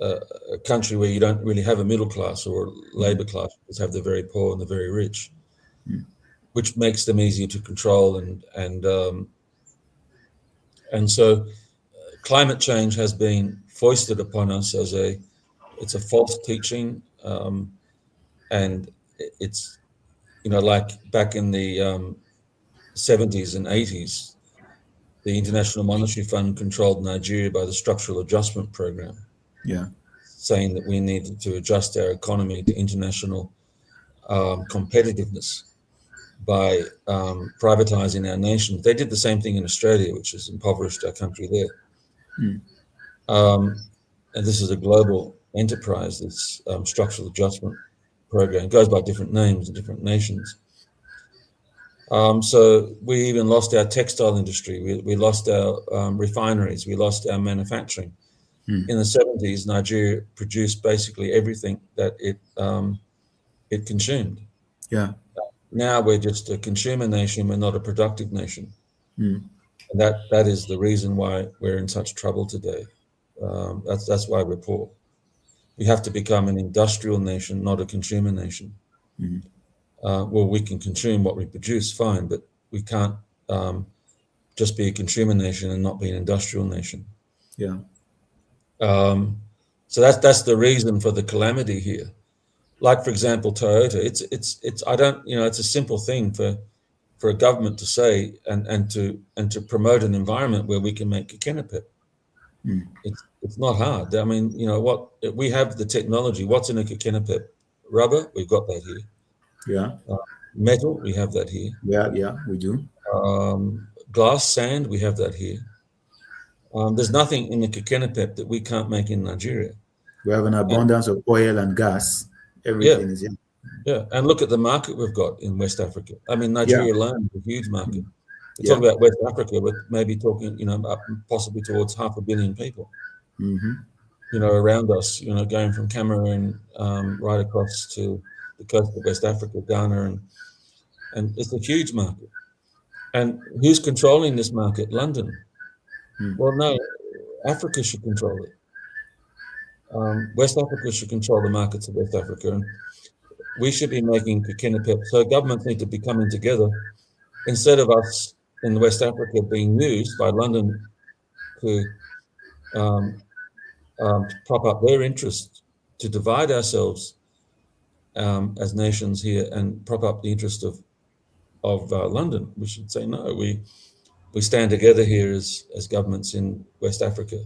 a country where you don't really have a middle class or a labor class. You just have the very poor and the very rich, which makes them easier to control, and so climate change has been foisted upon us as it's a false teaching, and it's like back in the 70s and 80s, the International Monetary Fund controlled Nigeria by the Structural Adjustment Program. saying that we needed to adjust our economy to international competitiveness by privatizing our nation. They did the same thing in Australia, which has impoverished our country there. And this is a global enterprise, this structural adjustment program. It goes by different names in different nations. So we even lost our textile industry. We lost our refineries. We lost our manufacturing. In the 70s, Nigeria produced basically everything that it consumed. Yeah. Now we're just a consumer nation. We're not a productive nation. Mm. And that is the reason why we're in such trouble today. That's why we're poor. We have to become an industrial nation, not a consumer nation. Well, we can consume what we produce, fine, but we can't just be a consumer nation and not be an industrial nation. Yeah. So that's the reason for the calamity here. Like, for example, Toyota. It's I don't, it's a simple thing for a government to say and to promote an environment where we can make a kenopep. It's not hard. I mean, what we have the technology. What's in a kenopep? Rubber, we've got that here. Yeah. Metal, we have that here. Yeah. Yeah. We do. Glass, sand, we have that here. There's nothing in the kenopep that we can't make in Nigeria. We have an abundance of oil and gas. Everything is in. Yeah, and look at the market we've got in West Africa. I mean, Nigeria alone is a huge market. We talk about West Africa, but maybe talking, possibly towards 500 million people. Around us, going from Cameroon right across to the coast of West Africa, Ghana, and it's a huge market. And who's controlling this market? London. Well, no, Africa should control it. West Africa should control the markets of West Africa, and we should be making kenopep. So governments need to be coming together instead of us in West Africa being used by London to prop up their interests, to divide ourselves as nations here and prop up the interest of London. We should say no. We stand together here as governments in West Africa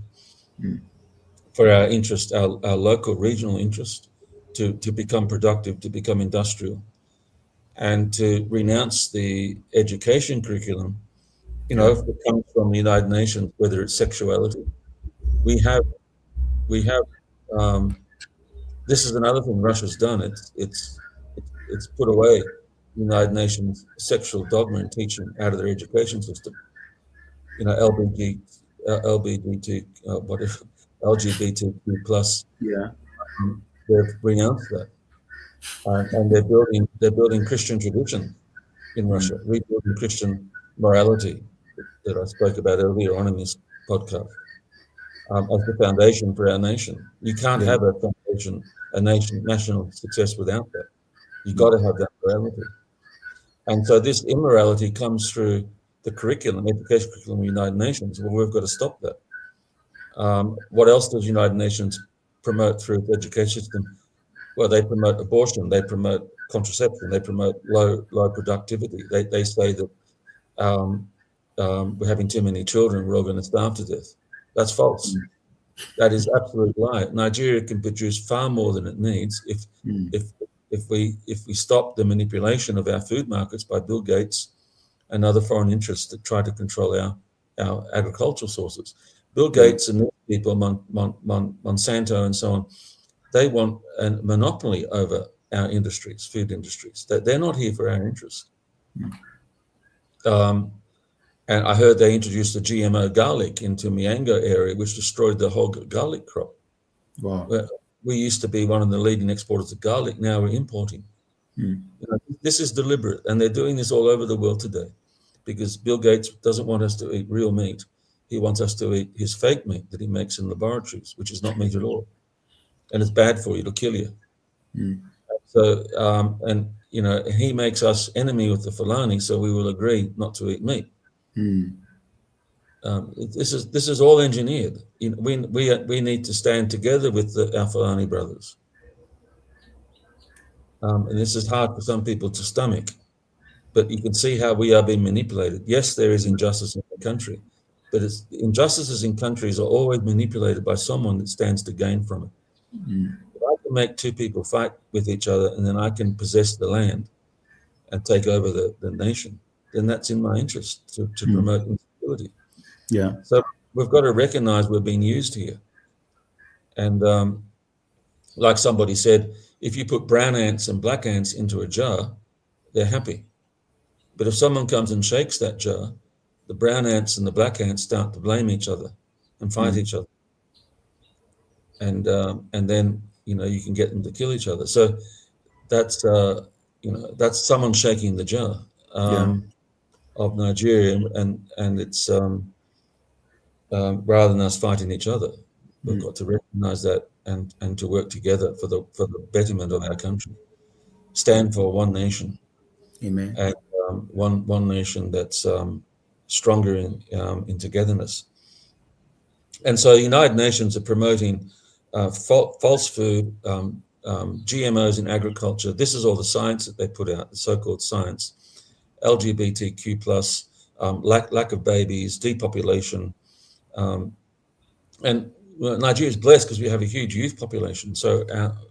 for our interest, our local, regional interest, to become productive, to become industrial, and to renounce the education curriculum, if it comes from the United Nations, whether it's sexuality. We have. This is another thing Russia's done. It's put away the United Nations sexual dogma and teaching out of their education system. LGBTQ plus. Yeah. They've renounced that, and they're building Christian tradition in Russia, rebuilding Christian morality that I spoke about earlier on in this podcast as the foundation for our nation. You can't have a foundation, national success without that. You've got to have that morality. And so this immorality comes through the curriculum, education curriculum of the United Nations. Well, we've got to stop that. What else does the United Nations promote through its education system? Well, they promote abortion, they promote contraception, they promote low productivity. They say that we're having too many children, we're all going to starve to death. That's false. That is absolute lie. Nigeria can produce far more than it needs if we stop the manipulation of our food markets by Bill Gates and other foreign interests that try to control our agricultural sources. Bill Gates and people, Monsanto and so on, they want a monopoly over our industries, food industries. They're not here for our interests. And I heard they introduced the GMO garlic into Miango area, which destroyed the whole garlic crop. Wow. We used to be one of the leading exporters of garlic. Now we're importing. This is deliberate, and they're doing this all over the world today because Bill Gates doesn't want us to eat real meat. He wants us to eat his fake meat that he makes in laboratories, which is not meat at all. And it's bad for you, it'll kill you. So, he makes us enemy with the Fulani, so we will agree not to eat meat. This is all engineered. We need to stand together with our Fulani brothers. And this is hard for some people to stomach, but you can see how we are being manipulated. Yes, there is injustice in the country, but injustices in countries are always manipulated by someone that stands to gain from it. If I can make two people fight with each other and then I can possess the land and take over the nation, then that's in my interest to promote instability. Yeah. So we've got to recognize we're being used here. And like somebody said, if you put brown ants and black ants into a jar, they're happy. But if someone comes and shakes that jar, the brown ants and the black ants start to blame each other and fight each other. And then, you can get them to kill each other. So that's, that's someone shaking the jar Yeah. of Nigeria, and it's rather than us fighting each other, we've got to recognize that and to work together for the betterment of our country. Stand for one nation, Amen. and one nation that's stronger in togetherness. And so the United Nations are promoting false food, GMOs in agriculture. This is all the science that they put out, the so-called science, LGBTQ plus, lack of babies, depopulation, and Nigeria is blessed because we have a huge youth population. So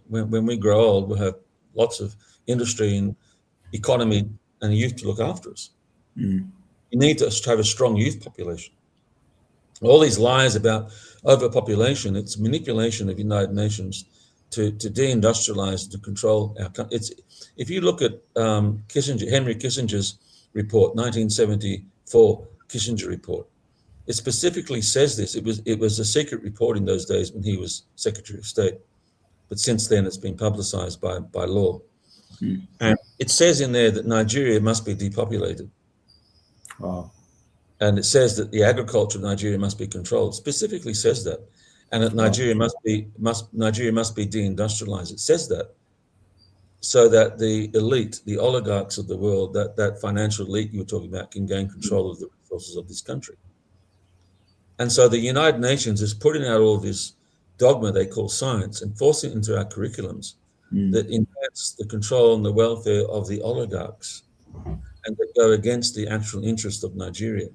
when we grow old, we'll have lots of industry and economy and youth to look after us. You need to have a strong youth population. All these lies about overpopulation, it's manipulation of United Nations to deindustrialize, to control our country. If you look at Henry Kissinger's report, 1974 Kissinger report, it specifically says this. It was a secret report in those days when he was Secretary of State, but since then it's been publicized by law. And it says in there that Nigeria must be depopulated. Wow. And it says that the agriculture of Nigeria must be controlled. It specifically says that, and that Nigeria must be deindustrialized. It says that, so that the elite, the oligarchs of the world, that financial elite you were talking about, can gain control of the resources of this country. And so the United Nations is putting out all this dogma they call science and forcing it into our curriculums that enhance the control and the welfare of the oligarchs and that go against the actual interest of Nigeria.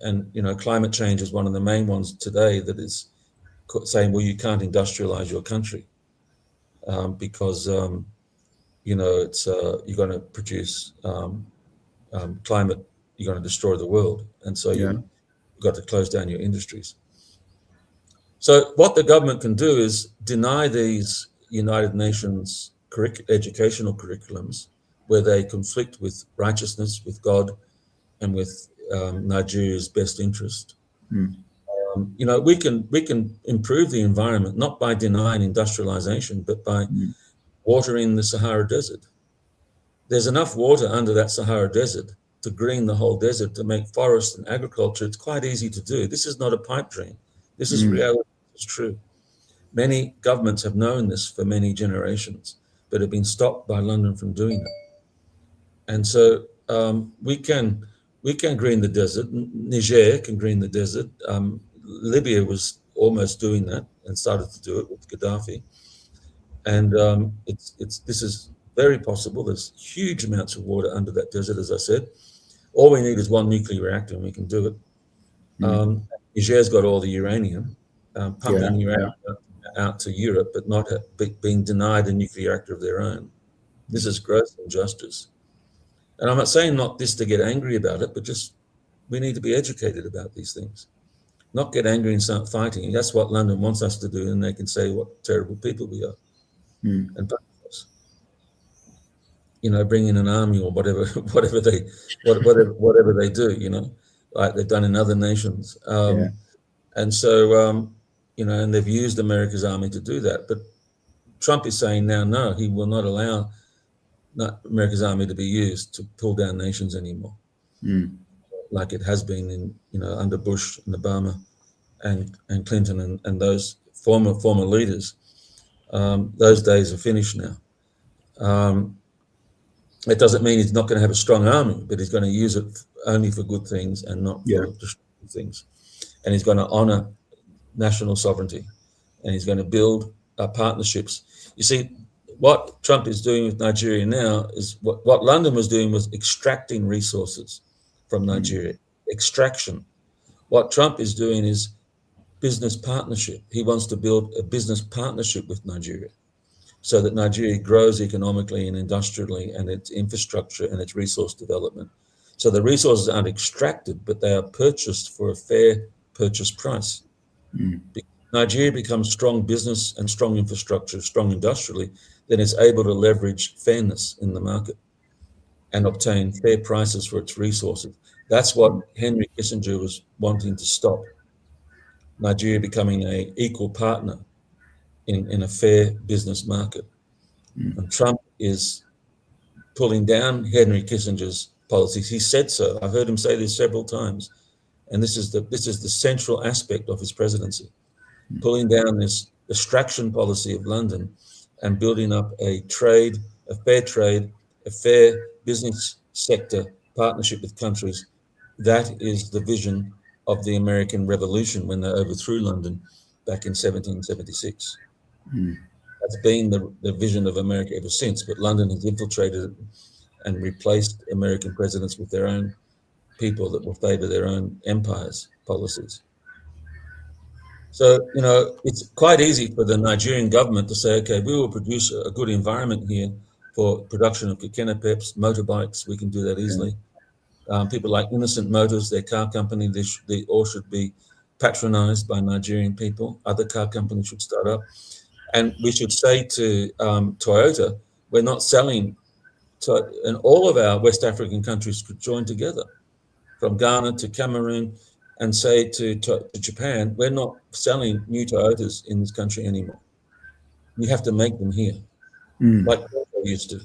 And climate change is one of the main ones today that is saying, well, you can't industrialize your country because it's you're going to produce climate, you're going to destroy the world, and so you've got to close down your industries. So what the government can do is deny these United Nations educational curriculums where they conflict with righteousness, with God, and with Nigeria's best interest. We can improve the environment not by denying industrialization, but by watering the Sahara Desert. There's enough water under that Sahara Desert to green the whole desert, to make forest and agriculture. It's quite easy to do. This is not a pipe dream. This is reality. It's true. Many governments have known this for many generations, but have been stopped by London from doing it. And so we can green the desert. Niger can green the desert. Libya was almost doing that and started to do it with Gaddafi. And this is very possible. There's huge amounts of water under that desert, as I said. All we need is one nuclear reactor and we can do it. Niger's got all the uranium, pumping uranium out to Europe, but not being denied a nuclear reactor of their own. This is gross injustice. And I'm not saying not this to get angry about it, but just we need to be educated about these things. Not get angry and start fighting. That's what London wants us to do, and they can say what terrible people we are. And punish us. Bring in an army or whatever they do, like they've done in other nations. And so, and they've used America's army to do that. But Trump is saying now, no, he will not allow America's army to be used to pull down nations anymore, like it has been under Bush and Obama and Clinton and those former leaders. Those days are finished now. It doesn't mean he's not going to have a strong army, but he's going to use it only for good things and not for destructive things. And he's going to honor national sovereignty, and he's going to build partnerships. You see, what Trump is doing with Nigeria now is what London was doing was extracting resources from Nigeria, extraction. What Trump is doing is business partnership. He wants to build a business partnership with Nigeria so that Nigeria grows economically and industrially and its infrastructure and its resource development. So the resources aren't extracted, but they are purchased for a fair purchase price. Nigeria becomes strong business and strong infrastructure, strong industrially, then it's able to leverage fairness in the market and obtain fair prices for its resources. That's what Henry Kissinger was wanting to stop. Nigeria becoming an equal partner in a fair business market. And Trump is pulling down Henry Kissinger's policies. He said so. I've heard him say this several times. And this is the central aspect of his presidency, pulling down this extraction policy of London and building up a fair business sector partnership with countries. That is the vision of the American Revolution when they overthrew London back in 1776. That's been the vision of America ever since, but London has infiltrated it and replaced American presidents with their own people that will favor their own empires' policies. So, it's quite easy for the Nigerian government to say, okay, we will produce a good environment here for production of kekene peps, motorbikes. We can do that easily. People like Innocent Motors, their car company, they all should be patronized by Nigerian people. Other car companies should start up. And we should say to Toyota, we're not selling, and all of our West African countries could join together, from Ghana to Cameroon, and say to Japan, we're not selling new Toyotas in this country anymore. We have to make them here, like Toyota used to.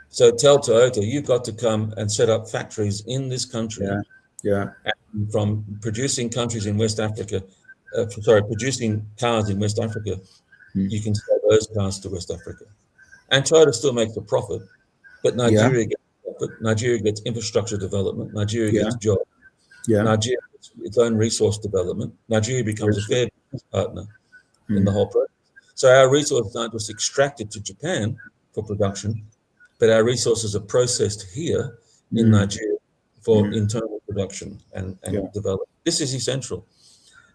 So tell Toyota, you've got to come and set up factories in this country. Yeah. And from producing countries in West Africa, producing cars in West Africa, you can sell those cars to West Africa. And Toyota still makes a profit, but Nigeria gets profit. Nigeria gets infrastructure development. Nigeria gets jobs. Nigeria gets its own resource development. Nigeria becomes a fair business partner in the whole process. So our resources aren't just extracted to Japan for production, but our resources are processed here in Nigeria for internal production and development. This is essential.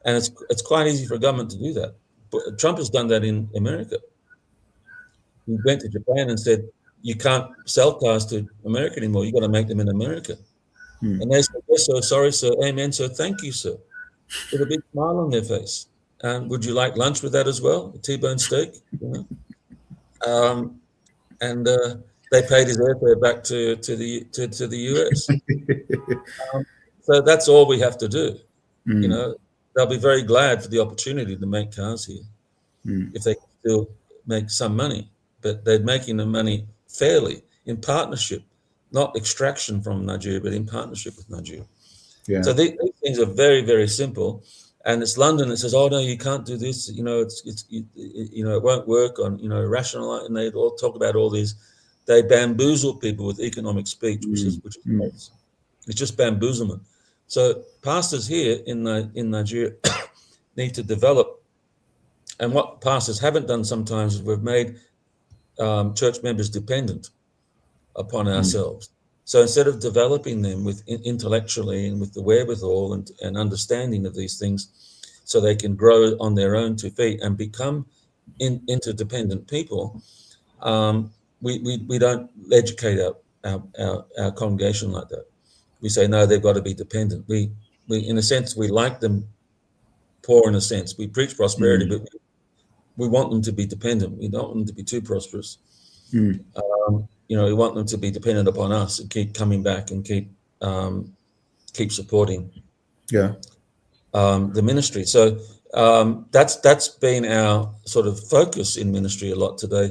And it's quite easy for a government to do that. But Trump has done that in America. He went to Japan and said, you can't sell cars to America anymore. You've got to make them in America. And they said, yes, sir, sorry, sir, amen, sir, thank you, sir, with a big smile on their face. And would you like lunch with that as well? A T-bone steak? And they paid his airfare back to the US. So that's all we have to do. They'll be very glad for the opportunity to make cars here if they can still make some money. But they're making the money fairly in partnership, not extraction from Nigeria, but in partnership with Nigeria. So these things are very, very simple. And it's London that says, oh, no, you can't do this. It won't work on, rational. And they all talk about all these. They bamboozle people with economic speech, which is false. It's just bamboozlement. So pastors here in Nigeria need to develop. And what pastors haven't done sometimes is we've made church members dependent upon ourselves. So instead of developing them with intellectually and with the wherewithal and understanding of these things, so they can grow on their own 2 feet and become interdependent people, we don't educate our congregation like that. We say no, they've got to be dependent. We in a sense we like them poor in a sense. We preach prosperity, but we want them to be dependent. We don't want them to be too prosperous. We want them to be dependent upon us and keep coming back and keep supporting the ministry. So that's been our sort of focus in ministry a lot today,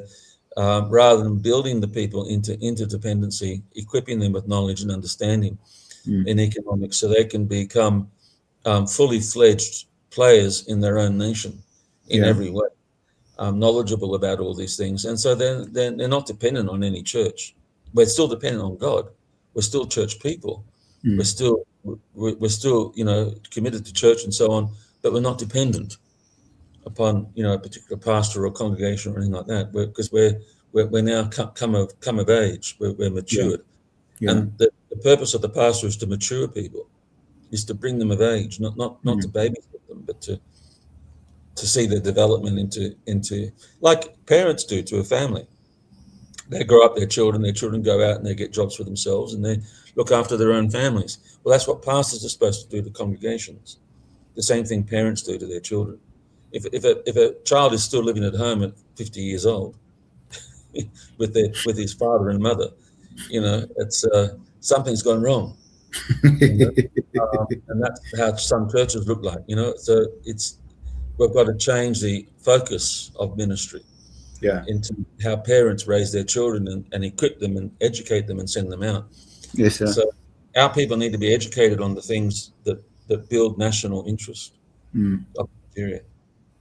rather than building the people into interdependency, equipping them with knowledge and understanding in economics so they can become fully fledged players in their own nation in every way. Knowledgeable about all these things, and so they're not dependent on any church. We're still dependent on God. We're still church people. We're still committed to church and so on, but we're not dependent upon a particular pastor or congregation or anything like that. Because we're now come of age. We're matured, and the purpose of the pastor is to mature people, is to bring them of age, not to babysit them, but to see their development into like parents do to a family. They grow up their children go out and they get jobs for themselves and they look after their own families. Well, that's what pastors are supposed to do to congregations. The same thing parents do to their children. If a child is still living at home at 50 years old with his father and mother, it's something's gone wrong. You know, and that's how some churches look like. So we've got to change the focus of ministry Yeah. into how parents raise their children and equip them and educate them and send them out. Yes, sir. So our people need to be educated on the things that build national interest Mm. of Nigeria.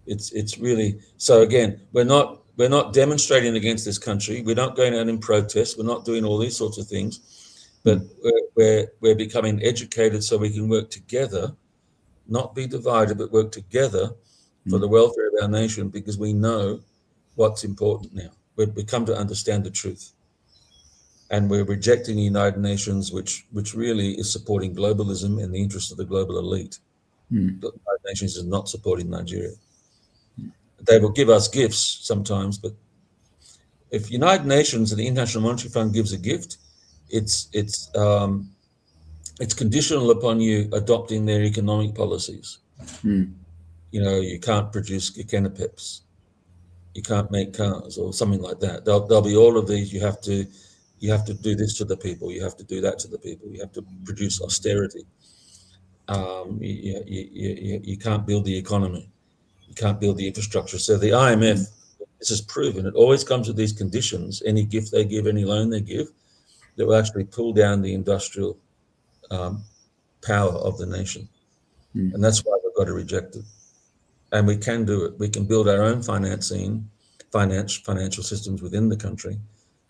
It's really so. Again, we're not demonstrating against this country. We're not going out in protest. We're not doing all these sorts of things. But we're becoming educated so we can work together, not be divided, but work together for the welfare of our nation, because we know what's important now. We've come to understand the truth. And we're rejecting the United Nations, which really is supporting globalism in the interest of the global elite. The United Nations is not supporting Nigeria. They will give us gifts sometimes, but if United Nations and the International Monetary Fund gives a gift, it's conditional upon you adopting their economic policies. You can't produce Gekenipeps, you can't make cars or something like that. There'll be all of these. You have to do this to the people. You have to do that to the people. You have to produce austerity. You can't build the economy. You can't build the infrastructure. So the IMF, this is proven, it always comes with these conditions. Any gift they give, any loan they give, that will actually pull down the industrial power of the nation. And that's why we've got to reject it. And we can do it. We can build our own financial systems within the country.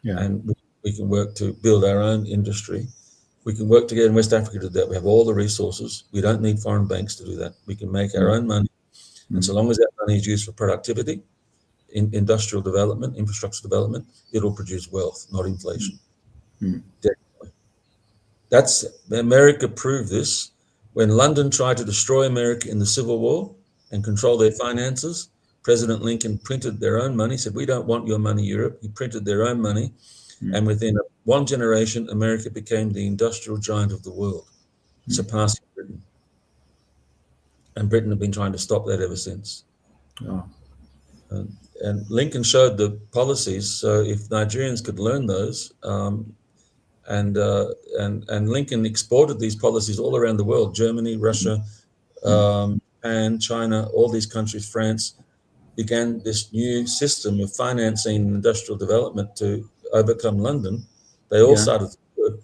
Yeah. And we can work to build our own industry. We can work together in West Africa to do that. We have all the resources. We don't need foreign banks to do that. We can make our own money. And so long as that money is used for productivity, industrial development, infrastructure development, it'll produce wealth, not inflation. Definitely. America proved this. When London tried to destroy America in the Civil War and control their finances, President Lincoln printed their own money, said, "We don't want your money, Europe." He printed their own money. And within one generation, America became the industrial giant of the world, surpassing Britain. And Britain have been trying to stop that ever since. Oh. And Lincoln showed the policies. So if Nigerians could learn those, and Lincoln exported these policies all around the world: Germany, Russia, Japan, China, all these countries, France, began this new system of financing industrial development to overcome London. They all started to do it.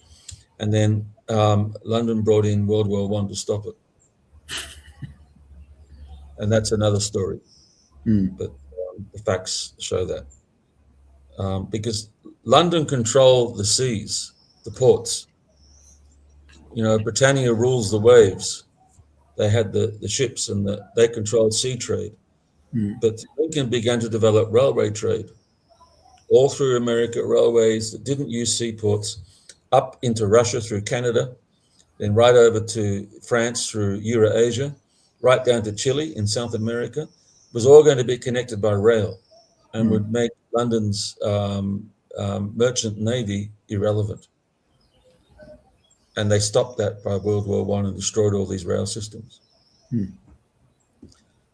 And then London brought in World War I to stop it. And that's another story. But the facts show that. Because London controlled the seas, the ports. Britannia rules the waves. They had the ships and they controlled sea trade. But Lincoln began to develop railway trade all through America, railways that didn't use seaports, up into Russia through Canada, then right over to France through Eurasia, right down to Chile in South America. It was all going to be connected by rail and would make London's merchant navy irrelevant. And they stopped that by World War I and destroyed all these rail systems.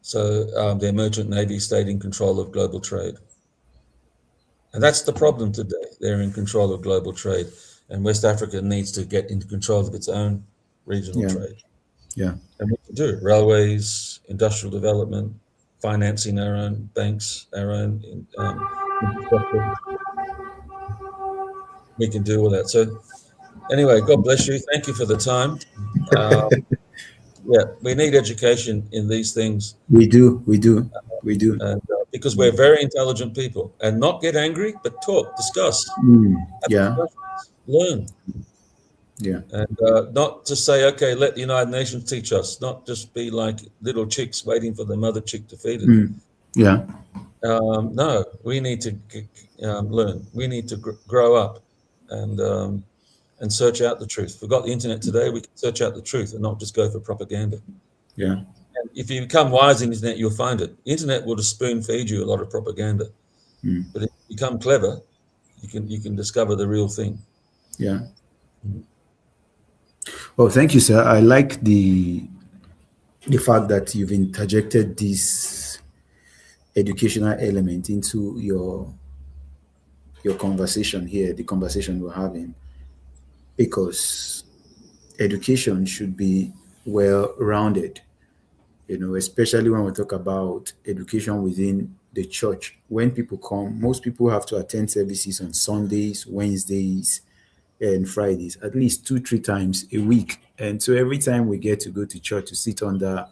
So their merchant navy stayed in control of global trade. And that's the problem today. They're in control of global trade. And West Africa needs to get into control of its own regional trade. Yeah. And we can do it. Railways, industrial development, financing our own banks, our own infrastructure. We can do all that. So anyway, God bless you. Thank you for the time. We need education in these things. We do. And because we're very intelligent people, and not get angry, but talk, discuss, learn. Yeah. And not to say, okay, let the United Nations teach us, not just be like little chicks waiting for the mother chick to feed it. Yeah. No, we need to learn. We need to grow up and search out the truth. We've got the internet today. We can search out the truth and not just go for propaganda. Yeah. if you become wise in the internet, you'll find it. Internet will just spoon feed you a lot of propaganda, Mm. but if you become clever, you can discover the real thing. Yeah. Oh, thank you, sir. I like the fact that you've interjected this educational element into your conversation here, the conversation we're having, because education should be well rounded, especially when we talk about education within the church. When people come, most people have to attend services on Sundays, Wednesdays, and Fridays, at least two, three times a week. And so every time we get to go to church to sit under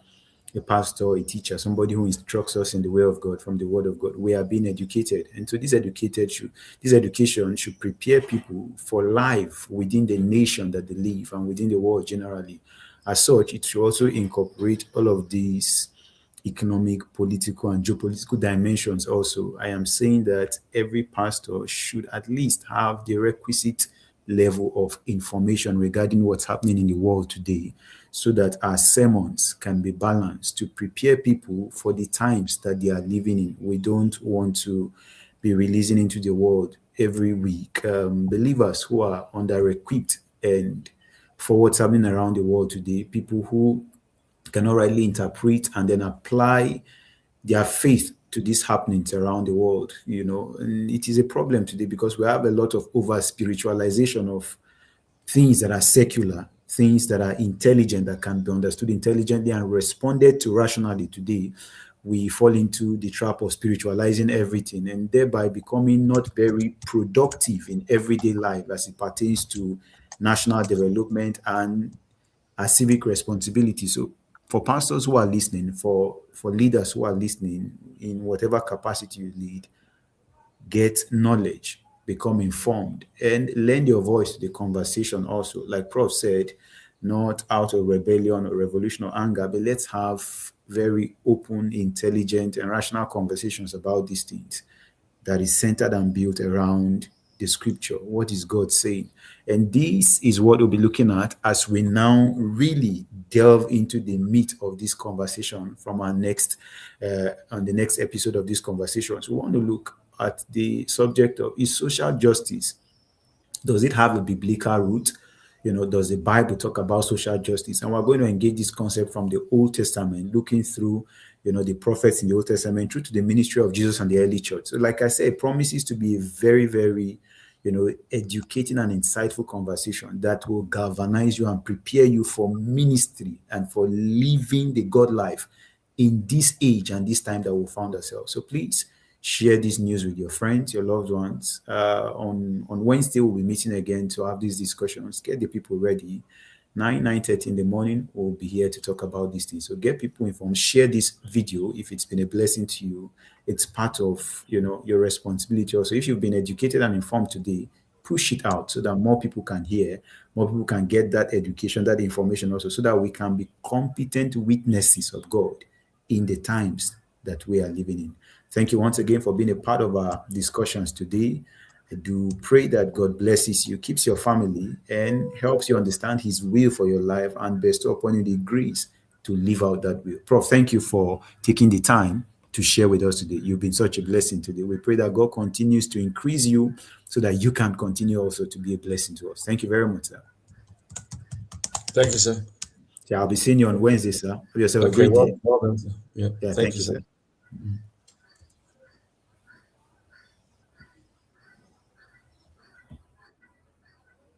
a pastor, a teacher, somebody who instructs us in the way of God, from the word of God, we are being educated. And so this education should prepare people for life within the nation that they live and within the world generally. As such, it should also incorporate all of these economic, political, and geopolitical dimensions also. I am saying that every pastor should at least have the requisite level of information regarding what's happening in the world today, so that our sermons can be balanced to prepare people for the times that they are living in. We don't want to be releasing into the world every week believers who are under equipped and for what's happening around the world today, people who cannot rightly interpret and then apply their faith to these happenings around the world. And it is a problem today because we have a lot of over spiritualization of things that are secular, things that are intelligent, that can be understood intelligently and responded to rationally. Today we fall into the trap of spiritualizing everything and thereby becoming not very productive in everyday life as it pertains to national development and our civic responsibility. So for pastors who are listening, for leaders who are listening, in whatever capacity you lead, get knowledge, become informed, and lend your voice to the conversation also. Like Prof said, not out of rebellion or revolution or anger, but let's have very open, intelligent, and rational conversations about these things that is centered and built around the scripture. What is God saying? And this is what we'll be looking at as we now really delve into the meat of this conversation from our next, on the next episode of this conversation. So we want to look at the subject of, is social justice, does it have a biblical root? Does the Bible talk about social justice? And we're going to engage this concept from the Old Testament, looking through, the prophets in the Old Testament, through to the ministry of Jesus and the early church. So, like I said, it promises to be a very, very, educating and insightful conversation that will galvanize you and prepare you for ministry and for living the God life in this age and this time that we found ourselves. So please share this news with your friends, your loved ones. On Wednesday, we'll be meeting again to have these discussions. Get the people ready. 9:30 in the morning, we'll be here to talk about these things. So get people informed. Share this video if it's been a blessing to you. It's part of your responsibility. Also, if you've been educated and informed today, push it out so that more people can hear, more people can get that education, that information also, so that we can be competent witnesses of God in the times that we are living in. Thank you once again for being a part of our discussions today. I do pray that God blesses you, keeps your family, and helps you understand His will for your life and bestow upon you the grace to live out that will. Prof, thank you for taking the time to share with us today. You've been such a blessing today. We pray that God continues to increase you so that you can continue also to be a blessing to us. Thank you very much, sir. Thank you, sir. Yeah, I'll be seeing you on Wednesday, sir. Have yourself a Okay, great day. well done, sir. Yeah, Yeah, thank thank you, you, sir. sir.